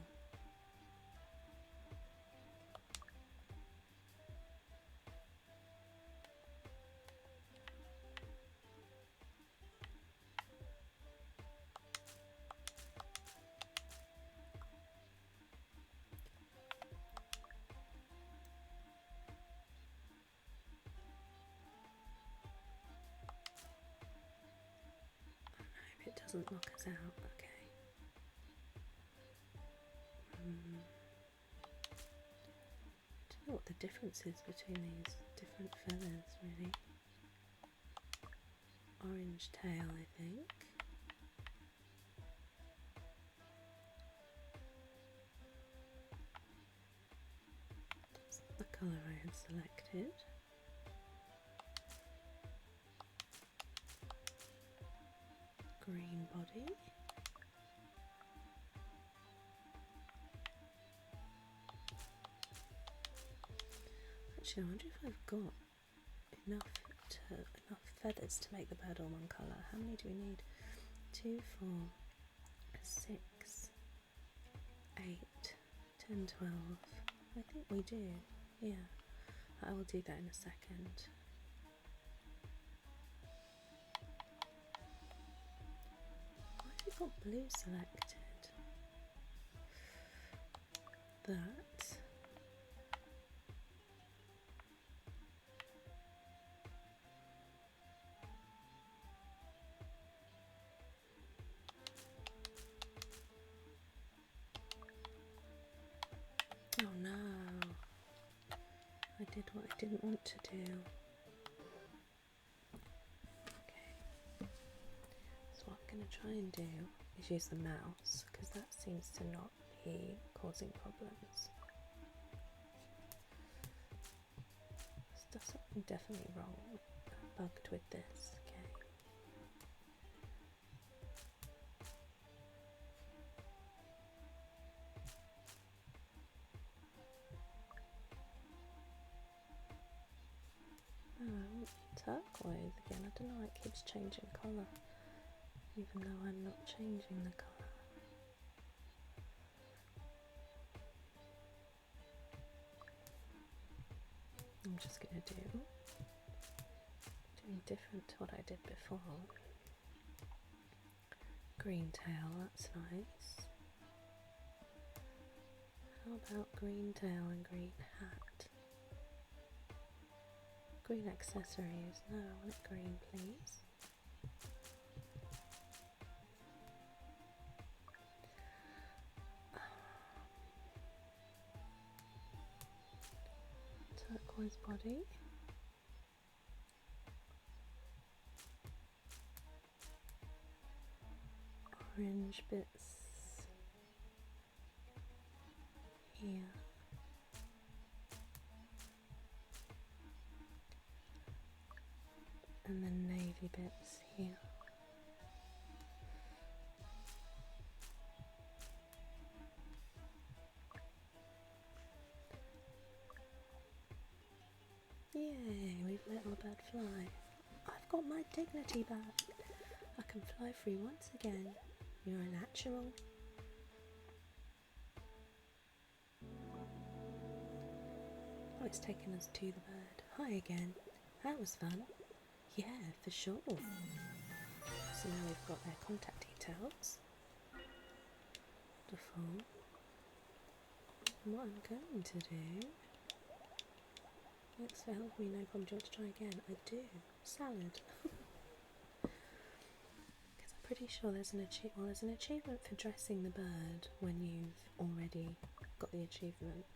It doesn't knock us out, okay. I don't know what the difference is between these different feathers, really. Orange tail, I think. That's not the colour I had selected. Green body. Actually, I wonder if I've got enough feathers to make the bird all one colour. How many do we need? 2, 4, 6, 8, 10, 12. I think we do. Yeah, I will do that in a second. Why have you got blue selected? That. Oh no, I did what I didn't want to do. Okay, so what I'm going to try and do is use the mouse, because that seems to not be causing problems. This doesn't I'm definitely wrong. Bugged with this. Okay. Oh, turquoise again. I don't know why it keeps changing colour, even though I'm not changing the colour. I'm just going to do something different to what I did before. Green tail, that's nice. How about green tail and green hat? Green accessories. No, I want it green, please. Turquoise body. Orange bits here. And then navy bits here. Yay, we've let our bird fly. I've got my dignity back. I can fly free once again. You're a natural. Oh, it's taken us to the bird. Hi again. That was fun. Yeah, for sure. So now we've got their contact details. Wonderful. And what I'm going to do... Thanks for helping me, no problem. Do you want to try again? I do. Salad. Because I'm pretty sure there's an achievement for dressing the bird when you've already got the achievement.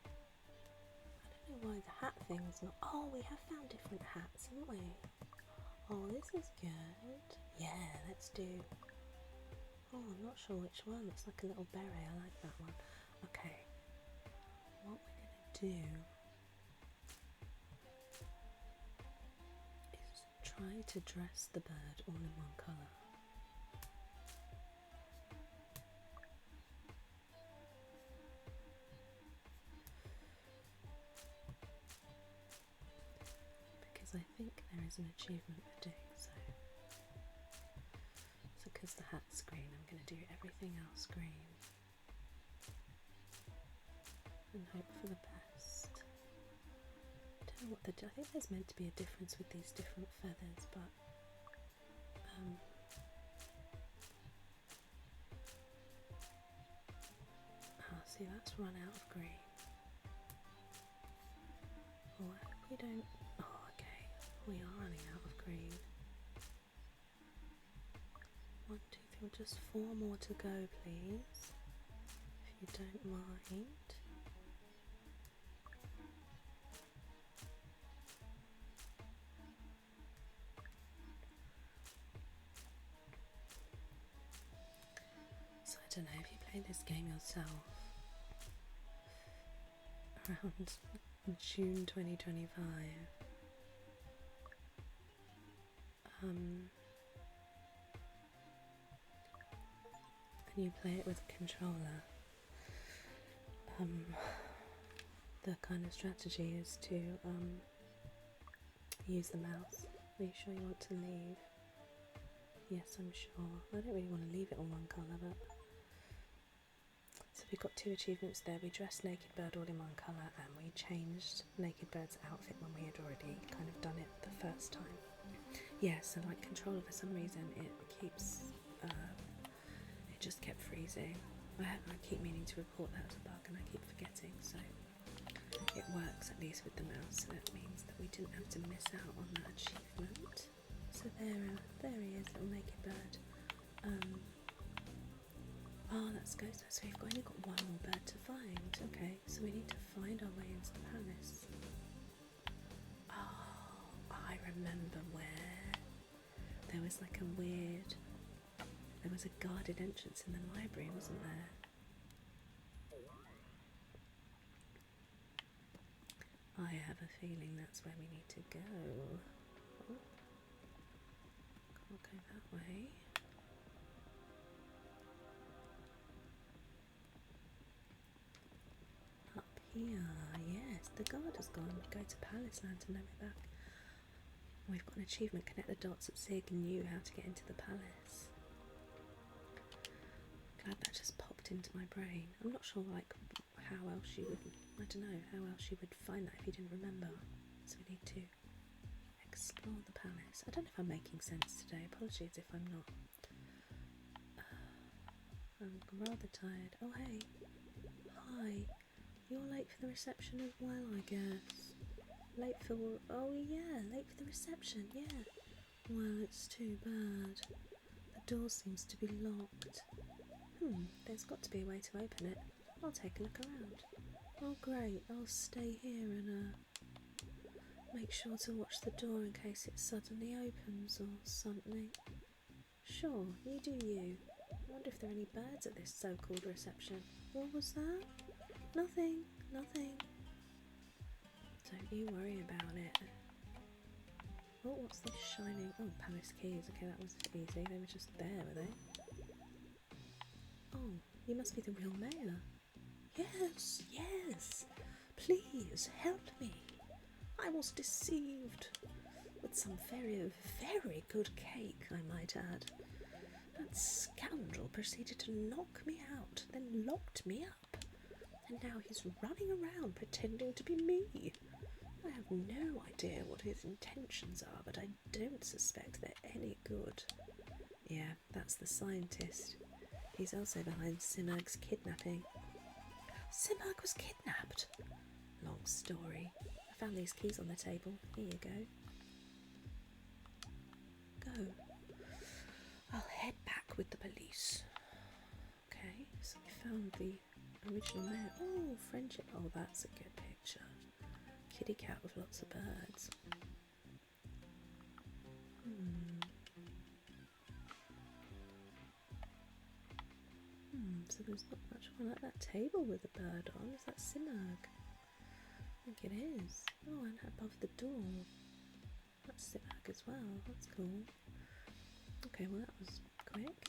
I don't know why the hat thing's not... Oh, we have found different hats, haven't we? Oh, this is good. Yeah, let's do... Oh, I'm not sure which one. Looks like a little beret. I like that one. Okay. What we're going to do is try to dress the bird all in one colour. Because I think there is an achievement for doing so. So because the hat's green, I'm going to do everything else green. And hope for the best. I don't know what I think there's meant to be a difference with these different feathers, but see, that's run out of green. Oh, I hope we don't... Oh, okay, we are running out of green. 1, 2, 3, just 4 more to go, please, if you don't mind. So I don't know if you played this game yourself around June 2025. And you play it with a controller. The kind of strategy is to use the mouse. Are you sure you want to leave? Yes, I'm sure. I don't really want to leave it on one colour, but... So we got 2 achievements there. We dressed Naked Bird all in one colour, and we changed Naked Bird's outfit when we had already kind of done it the first time. Yeah, so like controller, for some reason it keeps... it just kept freezing. I keep meaning to report that as a bug and I keep forgetting, so it works at least with the mouse, so that means that we didn't have to miss out on that achievement. So there he is, little Naked Bird. Oh, that's Goose. So we've only got 1 more bird to find. Okay, so we need to find our way into the palace. Oh, I remember where there was like a weird... There was a guarded entrance in the library, wasn't there? I have a feeling that's where we need to go. Oh, can't go that way. Up here, yes, the guard has gone. Go to Palace Land and never back. We've got an achievement, connect the dots that Zig knew how to get into the palace. Glad that just popped into my brain. I'm not sure like how else you would, I don't know, how else you would find that if you didn't remember. So we need to explore the palace. I don't know if I'm making sense today, apologies if I'm not. I'm rather tired. Oh hey, hi, you're late for the reception as well I guess. Late for, oh yeah, late for the reception, yeah. Well, it's too bad. The door seems to be locked. There's got to be a way to open it. I'll take a look around. Oh great, I'll stay here and make sure to watch the door in case it suddenly opens or something. Sure, you do you. I wonder if there are any birds at this so-called reception. What was that? Nothing, nothing. Don't you worry about it. Oh, what's this shining? Oh, palace keys. Okay, that was easy. They were just there, were they? Oh, you must be the real mayor. Yes, yes. Please help me. I was deceived with some very, very good cake, I might add. That scoundrel proceeded to knock me out, then locked me up. And now he's running around pretending to be me. I have no idea what his intentions are, but I don't suspect they're any good. Yeah, that's the scientist. He's also behind Simurg's kidnapping. Simurg was kidnapped? Long story. I found these keys on the table. Here you go. Go. I'll head back with the police. Okay, so we found the original mayor. Oh, friendship. Oh, that's a good picture. Kitty cat with lots of birds. So there's not much on like that table with a bird on. Is that Simurg? I think it is. Oh, and above the door. That's Simurg as well. That's cool. Okay, well that was quick.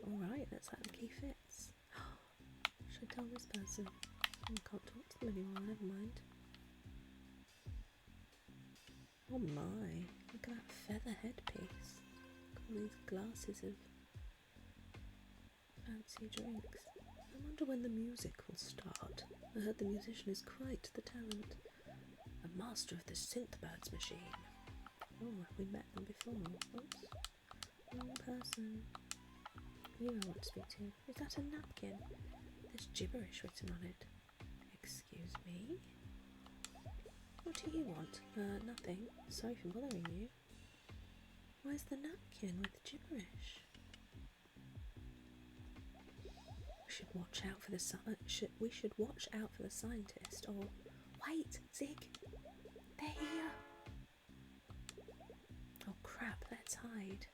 Alright, let's hope the key fits. Should I tell this person? Oh, I can't talk to them anymore, never mind. Oh my, look at that feather headpiece. All these glasses of fancy drinks. I wonder when the music will start. I heard the musician is quite the talent. A master of the synth-birds machine. Oh, have we met them before? Oops. Wrong person. You know what to speak to. Is that a napkin? There's gibberish written on it. Excuse me? What do you want? Nothing. Sorry for bothering you. Where's the napkin with the gibberish? We should watch out for the we should watch out for the scientist. Or wait, Zig, they're here. Oh crap! Let's hide.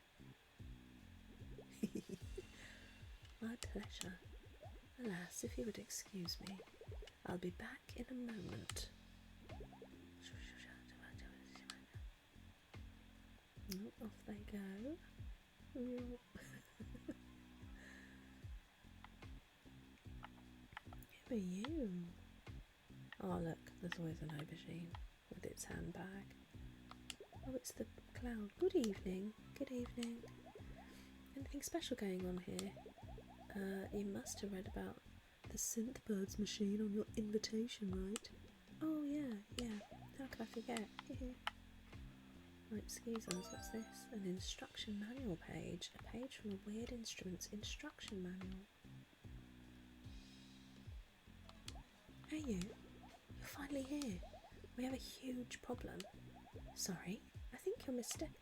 My pleasure. Alas, if you would excuse me, I'll be back in a moment. Oh, off they go. Who are you? Oh look, there's always an aubergine with its handbag. Oh, it's the cloud. Good evening. Good evening. Anything special going on here? You must have read about the synth-birds machine on your invitation, right? Oh yeah. How could I forget? Right, excuse us, what's this? An instruction manual page. A page from a Weird Instruments instruction manual. Hey you, you're finally here. We have a huge problem. Sorry, I think you're mistaken.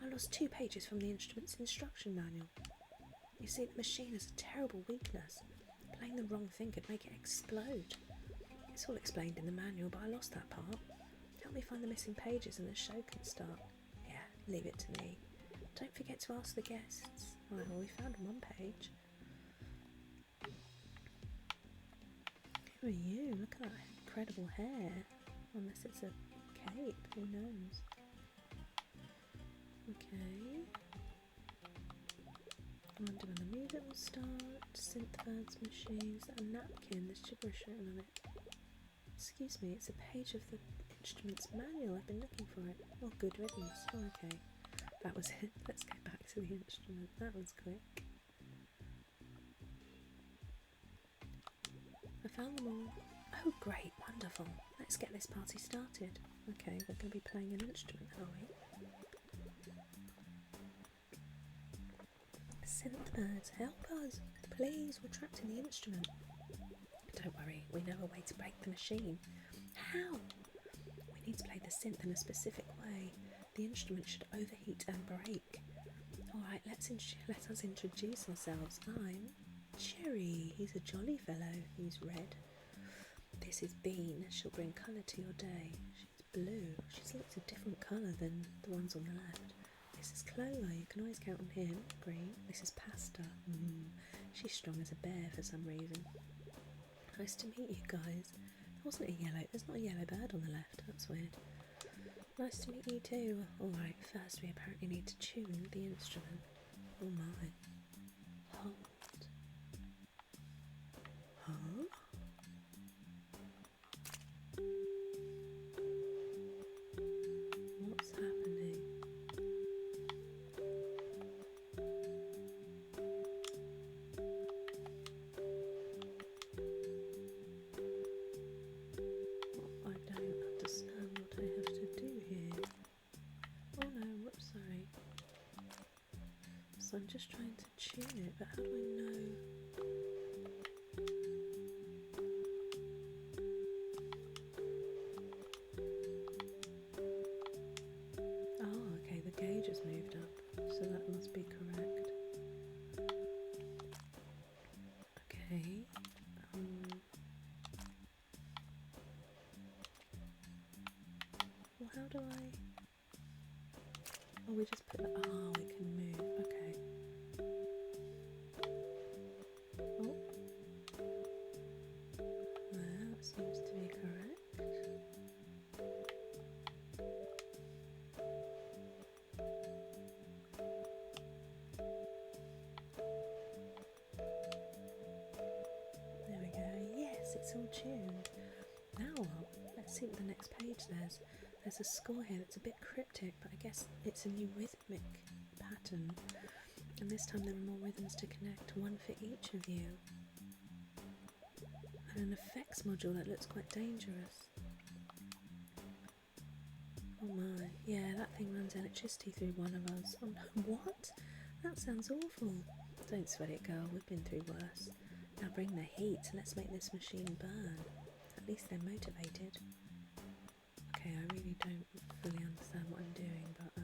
I lost 2 pages from the instrument's instruction manual. You see, the machine has a terrible weakness. Playing the wrong thing could make it explode. It's all explained in the manual, but I lost that part. Help me find the missing pages and the show can start. Yeah, leave it to me. Don't forget to ask the guests. Right, well, we found 1 page. Who are you? Look at that incredible hair. Unless it's a cape, who knows? Okay. I wonder when the music will start. Synth birds machines. A napkin, there's gibberish written on it. Excuse me, it's a page of the instrument's manual. I've been looking for it. Oh, good riddance. Oh, okay. That was it. Let's go back to the instrument. That was quick. I found them all. Oh, great. Wonderful. Let's get this party started. Okay, we're going to be playing an instrument, are we? Synth birds, help us. Please, we're trapped in the instrument. Don't worry, we know a way to break the machine. How? We need to play the synth in a specific way. The instrument should overheat and break. Alright, let us introduce ourselves. I'm Cherry. He's a jolly fellow. He's red. This is Bean. She'll bring colour to your day. She's blue. She's a little different colour than the ones on the left. This is Clover. You can always count on him. Green. This is Pasta. She's strong as a bear for some reason. Nice to meet you guys. There wasn't a yellow. There's not a yellow bird on the left. That's weird. Nice to meet you too. Alright, first we apparently need to tune the instrument. Oh my. Hold. Huh? What's happening? I don't understand what I have to do here. Oh no, whoops, sorry. So I'm just trying to tune it, but how do I know? Oh, okay, the gauge has moved up, so that must be correct. Okay. Well, how do I... Oh, we just put the... Ah, we can move. Okay. Oh. That seems to be correct. There we go. Yes, it's all tuned. Now what? Let's see what the next page says. There's a score here that's a bit cryptic, but I guess it's a new rhythmic pattern. And this time there are more rhythms to connect, one for each of you. And an effects module that looks quite dangerous. Oh my, yeah, that thing runs electricity through one of us. Oh no, what? That sounds awful. Don't sweat it, girl, we've been through worse. Now bring the heat, let's make this machine burn. At least they're motivated. Okay, I really don't fully understand what I'm doing, but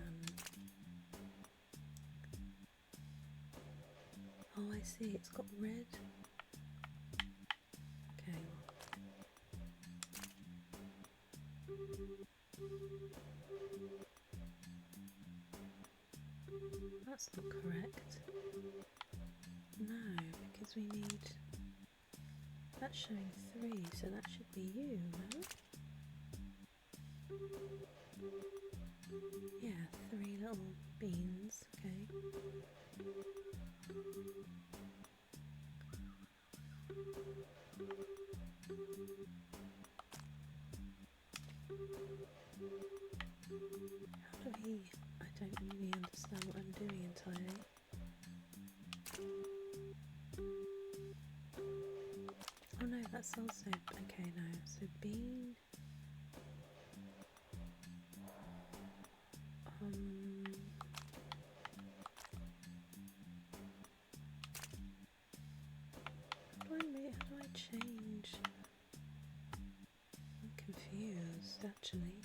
oh, I see, it's got red. Okay, that's not correct. No, because we need... That's showing 3, so that should be you, no? Yeah, 3 little beans, okay. How do I don't really understand what I'm doing entirely. Oh no, that's also, okay, no, so bean, how do I change? I'm confused, actually.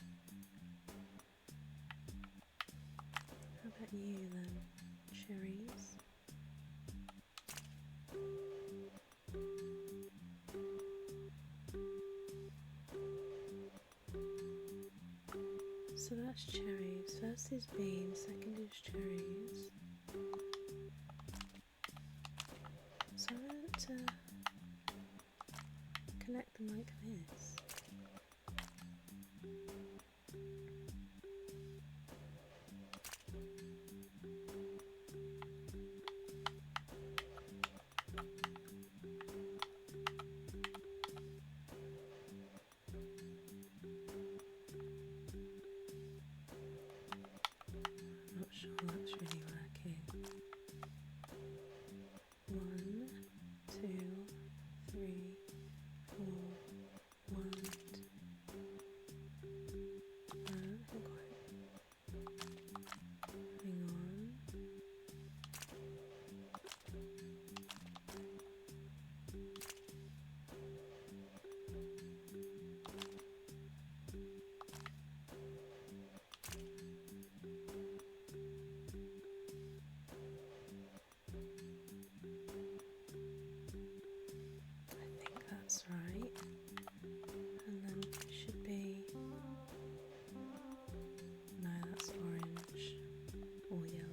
How about you then? Cherries. So that's cherries. First is beans, second is cherries. So I want to connect them like this. that's really working. 1, 2, 3, 4, 1, 2. Not quite. Hang on. I think that's right. And then it should be. No, that's orange or yellow.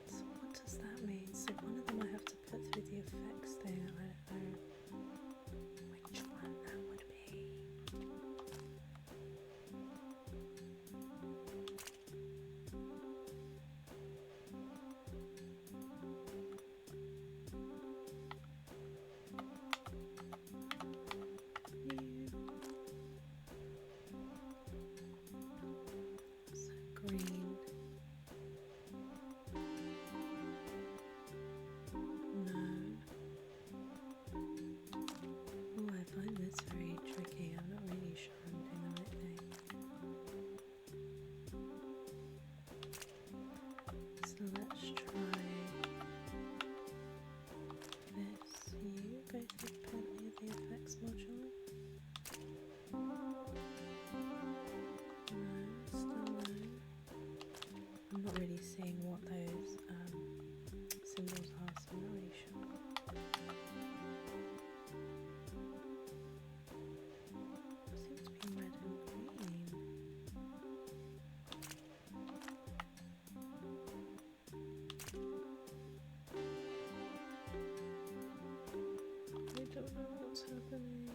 So what does that mean? So one of them I have to put through the effects thing. I don't know which one that would be. So green. No. Oh, I find this very tricky. I'm not really sure I'm doing the right thing. So let's try this. You go through the effects module. No, still no. I'm not really seeing what those symbols are, so I'm not really sure. It seems to be red and green. I don't know what's happening.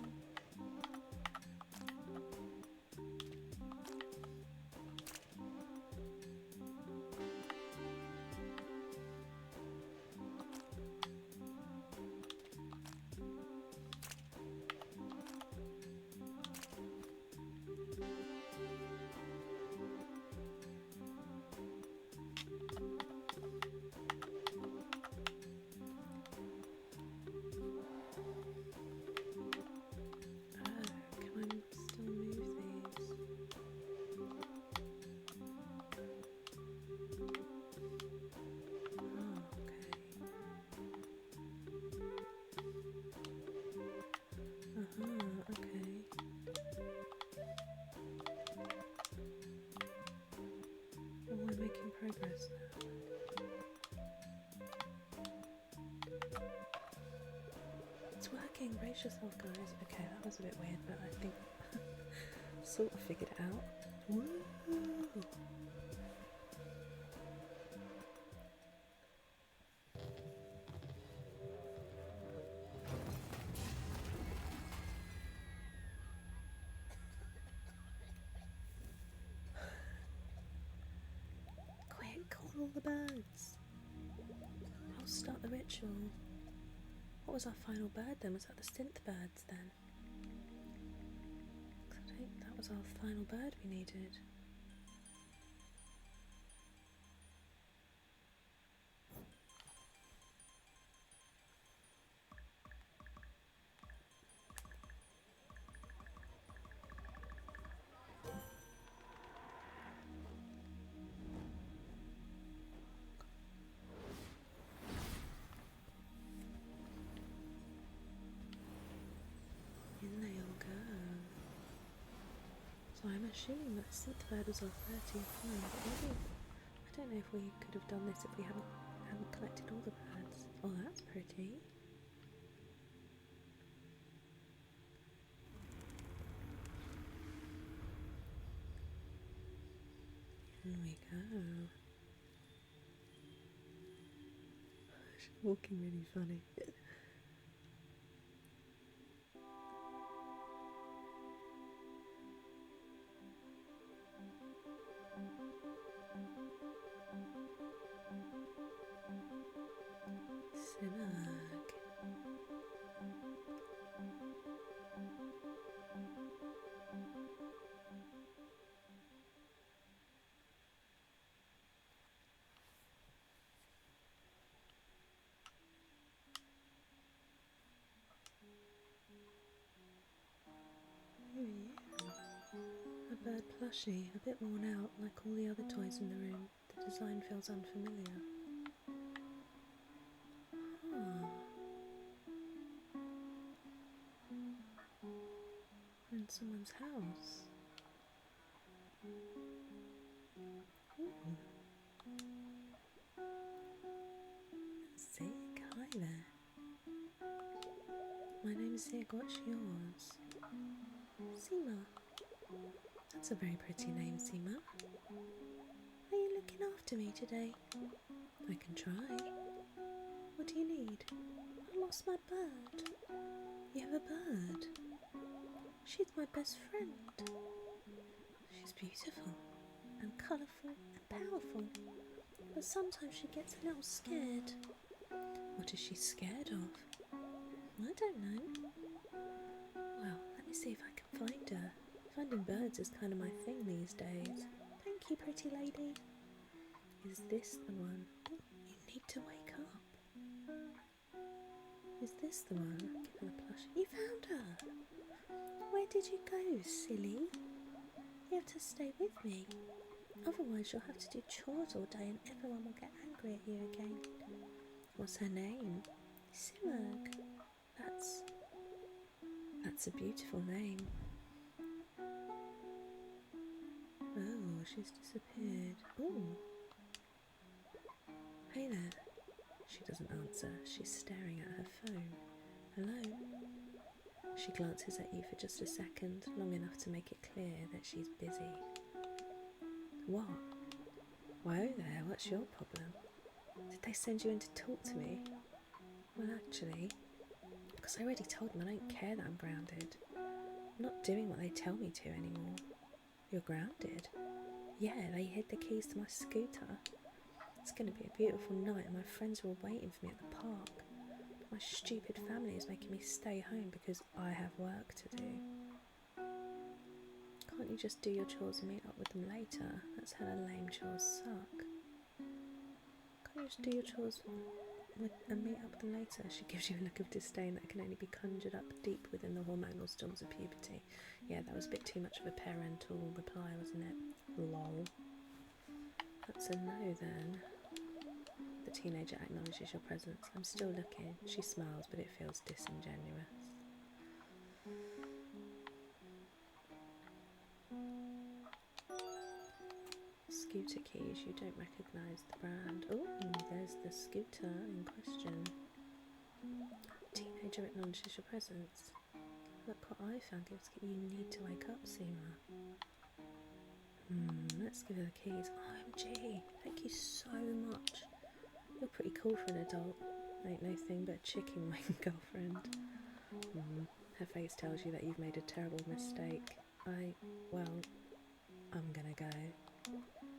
Can I still move these? Oh, okay. Okay. Well, we're making progress now. It's working, brace yourself guys. Okay, that was a bit weird, but I think sort of figured it out. Woo! Quick, call all the birds. I'll start the ritual. What was our final bird then? Was that the synth birds then? 'Cause I think that was our final bird we needed. In they all go. So I'm assuming that synth bird was our 30th one, but maybe I don't know if we could have done this if we hadn't collected all the birds. Oh, that's pretty. In we go. She's walking really funny. bird plushie, a bit worn out like all the other toys in the room. The design feels unfamiliar. Ah. We're in someone's house. Ooh. Zig, hi there. My name's Zig, what's yours? Seema. That's a very pretty name, Seema. Are you looking after me today? I can try. What do you need? I lost my bird. You have a bird? She's my best friend. She's beautiful and colourful and powerful, but sometimes she gets a little scared. What is she scared of? I don't know. Well, let me see if I can find her. Finding birds is kind of my thing these days. Thank you, pretty lady. Is this the one? Oh, you need to wake up. Is this the one? Give her the plush. You found her! Where did you go, silly? You have to stay with me. Otherwise you'll have to do chores all day and everyone will get angry at you again. What's her name? Simurg. That's a beautiful name. Oh, she's disappeared. Oh. Hey there. She doesn't answer. She's staring at her phone. Hello? She glances at you for just a second, long enough to make it clear that she's busy. What? Whoa there, what's your problem? Did they send you in to talk to me? Well, actually, because I already told them I don't care that I'm grounded. I'm not doing what they tell me to anymore. You're grounded? Yeah, they hid the keys to my scooter. It's going to be a beautiful night and my friends are all waiting for me at the park. But my stupid family is making me stay home because I have work to do. Can't you just do your chores and meet up with them later? That's how lame chores suck. Can't you just do your chores and meet up with them later? She gives you a look of disdain that can only be conjured up deep within the hormonal storms of puberty. Yeah, that was a bit too much of a parental reply, wasn't it? Lol. That's a no then. The teenager acknowledges your presence. I'm still looking. She smiles, but it feels disingenuous. Scooter keys, you don't recognise the brand. Oh, there's the scooter in question. Teenager acknowledges your presence. Look what I found. You need to wake up, Seema. Let's give her the keys. OMG, thank you so much. You're pretty cool for an adult. Ain't no thing but a chicken wing girlfriend. Her face tells you that you've made a terrible mistake. I'm gonna go.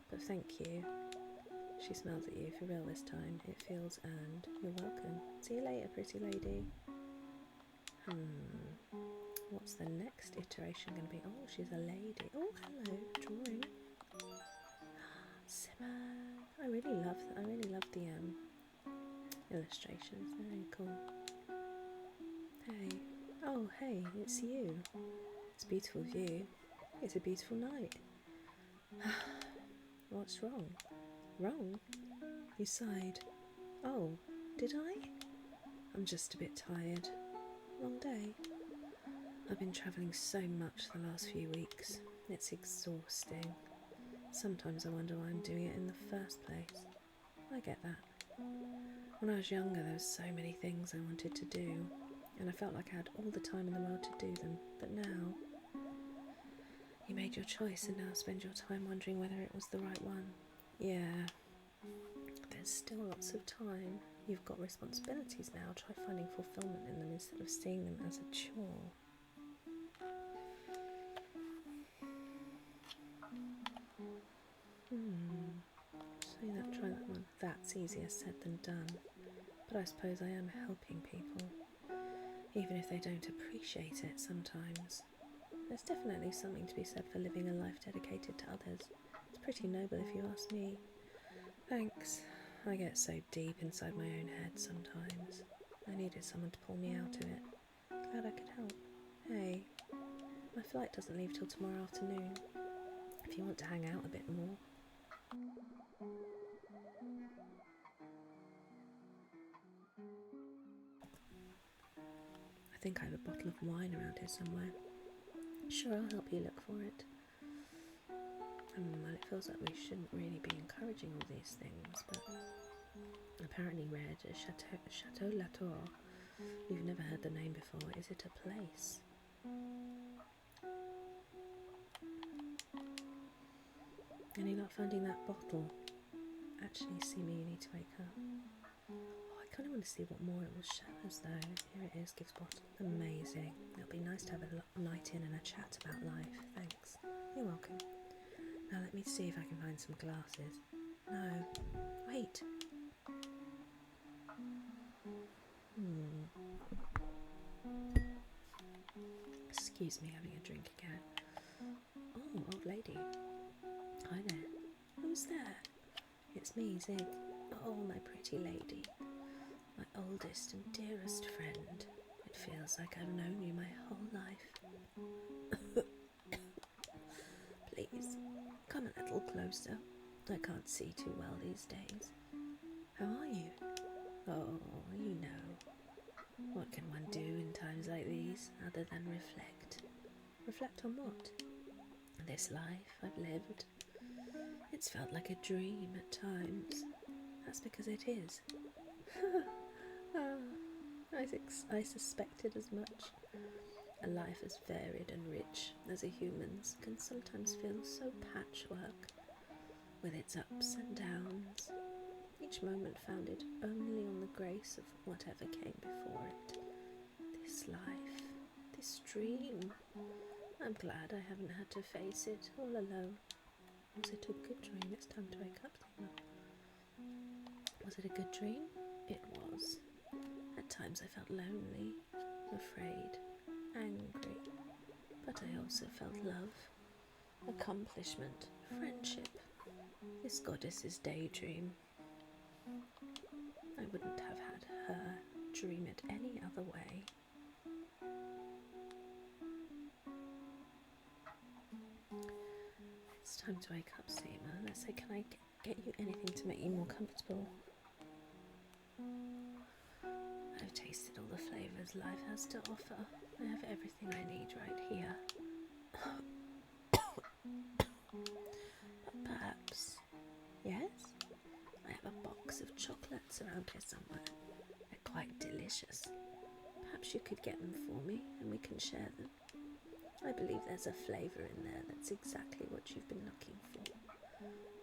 But thank you. She smiles at you for real this time. It feels earned. You're welcome. See you later, pretty lady. What's the next iteration going to be? Oh, she's a lady. Oh, hello, drawing. Simmer. I really love that. I really love the illustrations. They're really cool. Hey. Oh, hey, it's you. It's a beautiful view. It's a beautiful night. What's wrong? Wrong? You sighed. Oh, did I? I'm just a bit tired. Long day. I've been travelling so much the last few weeks. It's exhausting. Sometimes I wonder why I'm doing it in the first place. I get that. When I was younger, there were so many things I wanted to do, and I felt like I had all the time in the world to do them. But now, you made your choice and now spend your time wondering whether it was the right one. Yeah, there's still lots of time. You've got responsibilities now. Try finding fulfillment in them instead of seeing them as a chore. Try that one. That's easier said than done. But I suppose I am helping people, even if they don't appreciate it sometimes. There's definitely something to be said for living a life dedicated to others. It's pretty noble if you ask me. Thanks. I get so deep inside my own head sometimes. I needed someone to pull me out of it. Glad I could help. Hey, my flight doesn't leave till tomorrow afternoon. if you want to hang out a bit more. I think I have a bottle of wine around here somewhere. Sure, I'll help you look for it. Well, it feels like we shouldn't really be encouraging all these things, but apparently read Chateau Latour. You've never heard the name before. Is it a place? Any luck finding that bottle? Actually, Simi, you need to wake up. Oh, I kind of want to see what more it will show us, though. Here it is, gives bottle. Amazing. It'll be nice to have a night in and a chat about life. Thanks. You're welcome. Now let me see if I can find some glasses. No. Wait. Excuse me, having a drink again. Oh, old lady. Hi there. Who's there? It's me, Zig. Oh, my pretty lady. My oldest and dearest friend. It feels like I've known you my whole life. Please, come a little closer. I can't see too well these days. How are you? Oh, you know. What can one do in times like these other than reflect? Reflect on what? This life I've lived. It's felt like a dream at times. That's because it is. I suspected as much. A life as varied and rich as a human's can sometimes feel so patchwork, with its ups and downs, each moment founded only on the grace of whatever came before it. This life, this dream. I'm glad I haven't had to face it all alone. Was it a good dream? It's time to wake up, Tina. Was it a good dream? It was. At times I felt lonely, afraid, angry, but I also felt love, accomplishment, friendship. This goddess's daydream. I wouldn't have had her dream it any other way. It's time to wake up, Seema. Let's say, can I get you anything to make you more comfortable? I've tasted all the flavours life has to offer. I have everything I need right here. But perhaps, yes? I have a box of chocolates around here somewhere. They're quite delicious. Perhaps you could get them for me and we can share them. I believe there's a flavour in there that's exactly what you've been looking for.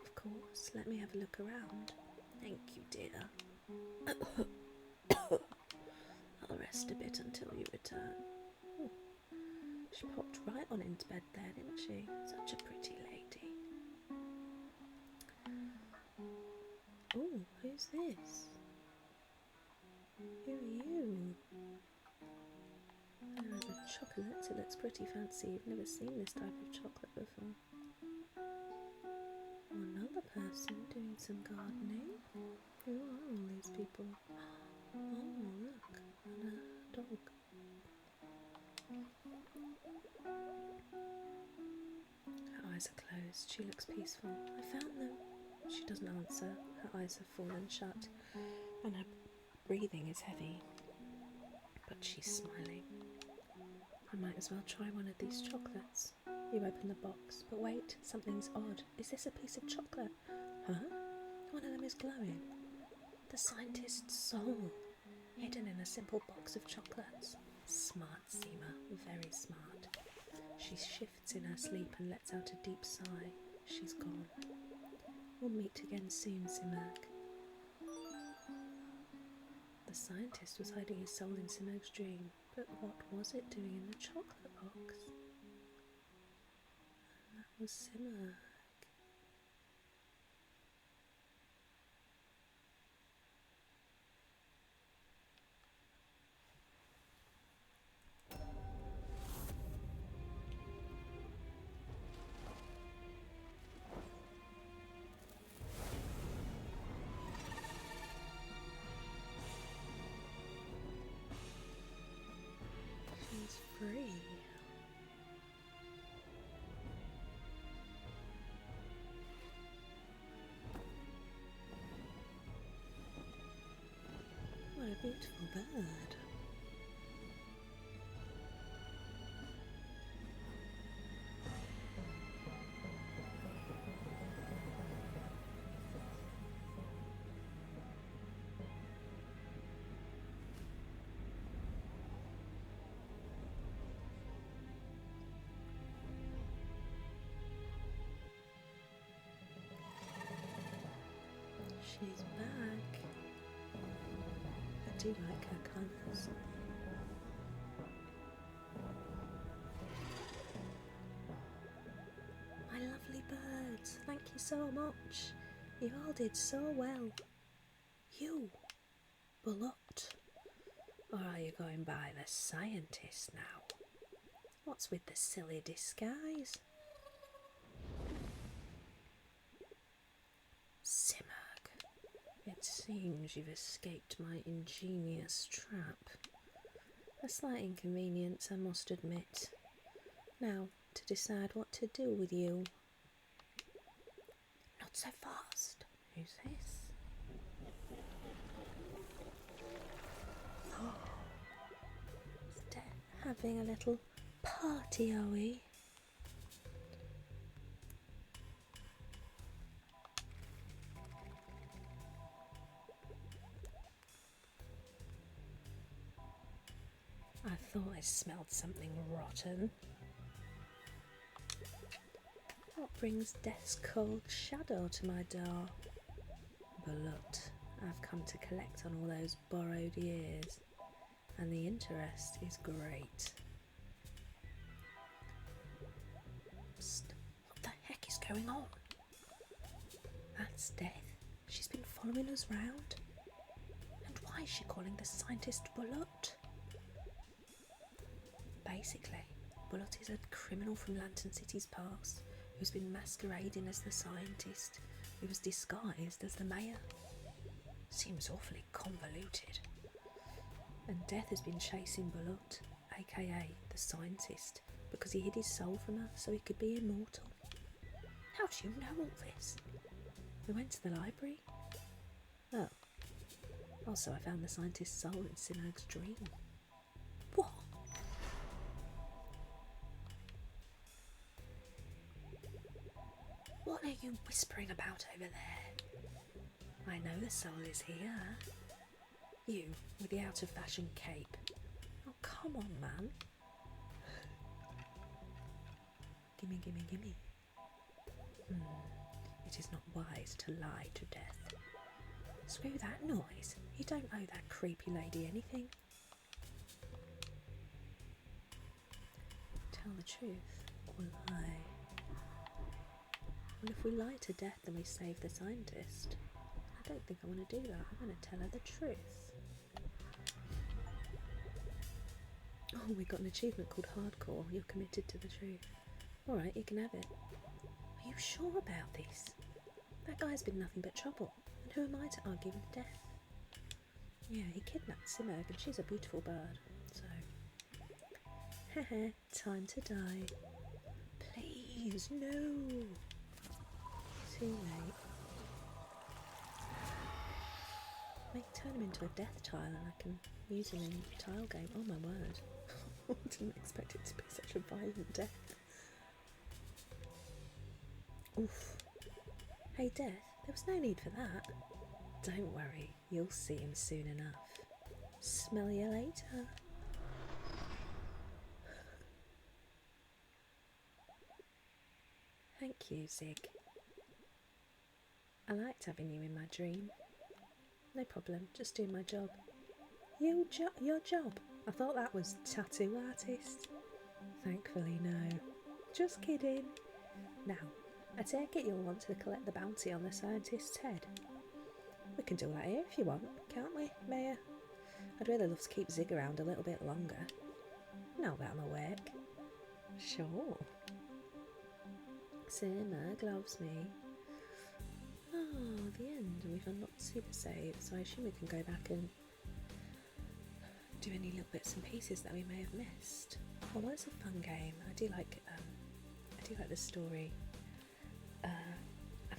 Of course, let me have a look around. Thank you, dear. I'll rest a bit until you return. Oh, she popped right on into bed there, didn't she? Such a pretty lady. Oh, who's this? Who are you? The chocolate, it looks pretty fancy. You've never seen this type of chocolate before. Another person doing some gardening. Who are all these people? Oh, look, and a dog. Her eyes are closed. She looks peaceful. I found them. She doesn't answer. Her eyes have fallen shut, and her breathing is heavy. But she's smiling. I might as well try one of these chocolates. You open the box, but wait, something's odd. Is this a piece of chocolate? Huh? One of them is glowing. The scientist's soul, hidden in a simple box of chocolates. Smart, Seema, very smart. She shifts in her sleep and lets out a deep sigh. She's gone. We'll meet again soon, Simak. The scientist was hiding his soul in Simag's dream, but what was it doing in the chocolate box? And that was Simag. She's free. She's back. I do like her colours. My lovely birds, thank you so much. You all did so well. You, Bulut. Or are you going by the scientist now? What's with the silly disguise? Simurg, it seems you've escaped my ingenious trap. A slight inconvenience, I must admit. Now, to decide what to do with you. Not so fast. Who's this? Oh, having a little party, are we? I thought I smelled something rotten. What brings death's cold shadow to my door? Bulut, I've come to collect on all those borrowed years, and the interest is great. Psst, what the heck is going on? That's Death. She's been following us round. And why is she calling the scientist Bulut? Basically, Bulut is a criminal from Lantern City's past who's been masquerading as the scientist who was disguised as the mayor. Seems awfully convoluted. And Death has been chasing Bulut, aka the scientist, because he hid his soul from her so he could be immortal. How do you know all this? We went to the library. Oh. Also, I found the scientist's soul in Simurg's dream. What? What are you whispering about over there? I know the soul is here. You, with the out-of-fashion cape. Oh, come on, man. Gimme, gimme, gimme. It is not wise to lie to Death. Screw that noise. You don't owe that creepy lady anything. Tell the truth or lie. Well, if we lie to Death then we save the scientist. I don't think I want to do that. I'm going to tell her the truth. Oh, we got an achievement called Hardcore. You're committed to the truth. Alright, you can have it. Are you sure about this? That guy's been nothing but trouble. And who am I to argue with Death? Yeah, he kidnapped Simurg and she's a beautiful bird. So... Heh, time to die. Please, no! Too late. Turn him into a death tile and I can use him in a tile game. Oh my word. I didn't expect it to be such a violent death. Oof. Hey Death, there was no need for that. Don't worry, you'll see him soon enough. Smell you later. Thank you, Zig. I liked having you in my dream. No problem, just doing my job. Your job? I thought that was tattoo artist. Thankfully, no. Just kidding. Now, I take it you'll want to collect the bounty on the scientist's head. We can do that here if you want, can't we, Mayor? I'd really love to keep Zig around a little bit longer. Now that I'm awake. Sure. Simurg loves me. Oh, the end. We've unlocked super save, so I assume we can go back and do any little bits and pieces that we may have missed. Oh, well, it's a fun game. I do like the story, and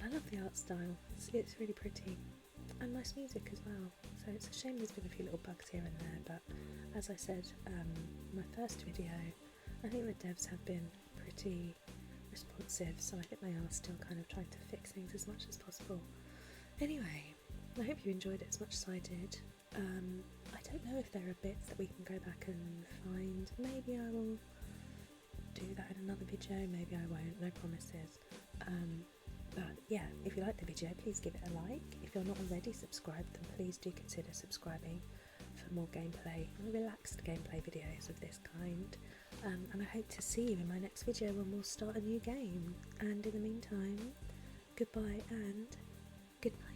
I love the art style. It's really pretty, and nice music as well. So it's a shame there's been a few little bugs here and there, but as I said, my first video, I think the devs have been pretty responsive, so I think they are still kind of trying to fix things as much as possible. Anyway, I hope you enjoyed it as much as I did. I don't know if there are bits that we can go back and find. Maybe I will do that in another video, maybe I won't, no promises. But yeah, if you like the video, please give it a like. If you're not already subscribed, then please do consider subscribing for more gameplay, relaxed gameplay videos of this kind. And I hope to see you in my next video when we'll start a new game. And in the meantime, goodbye and good night.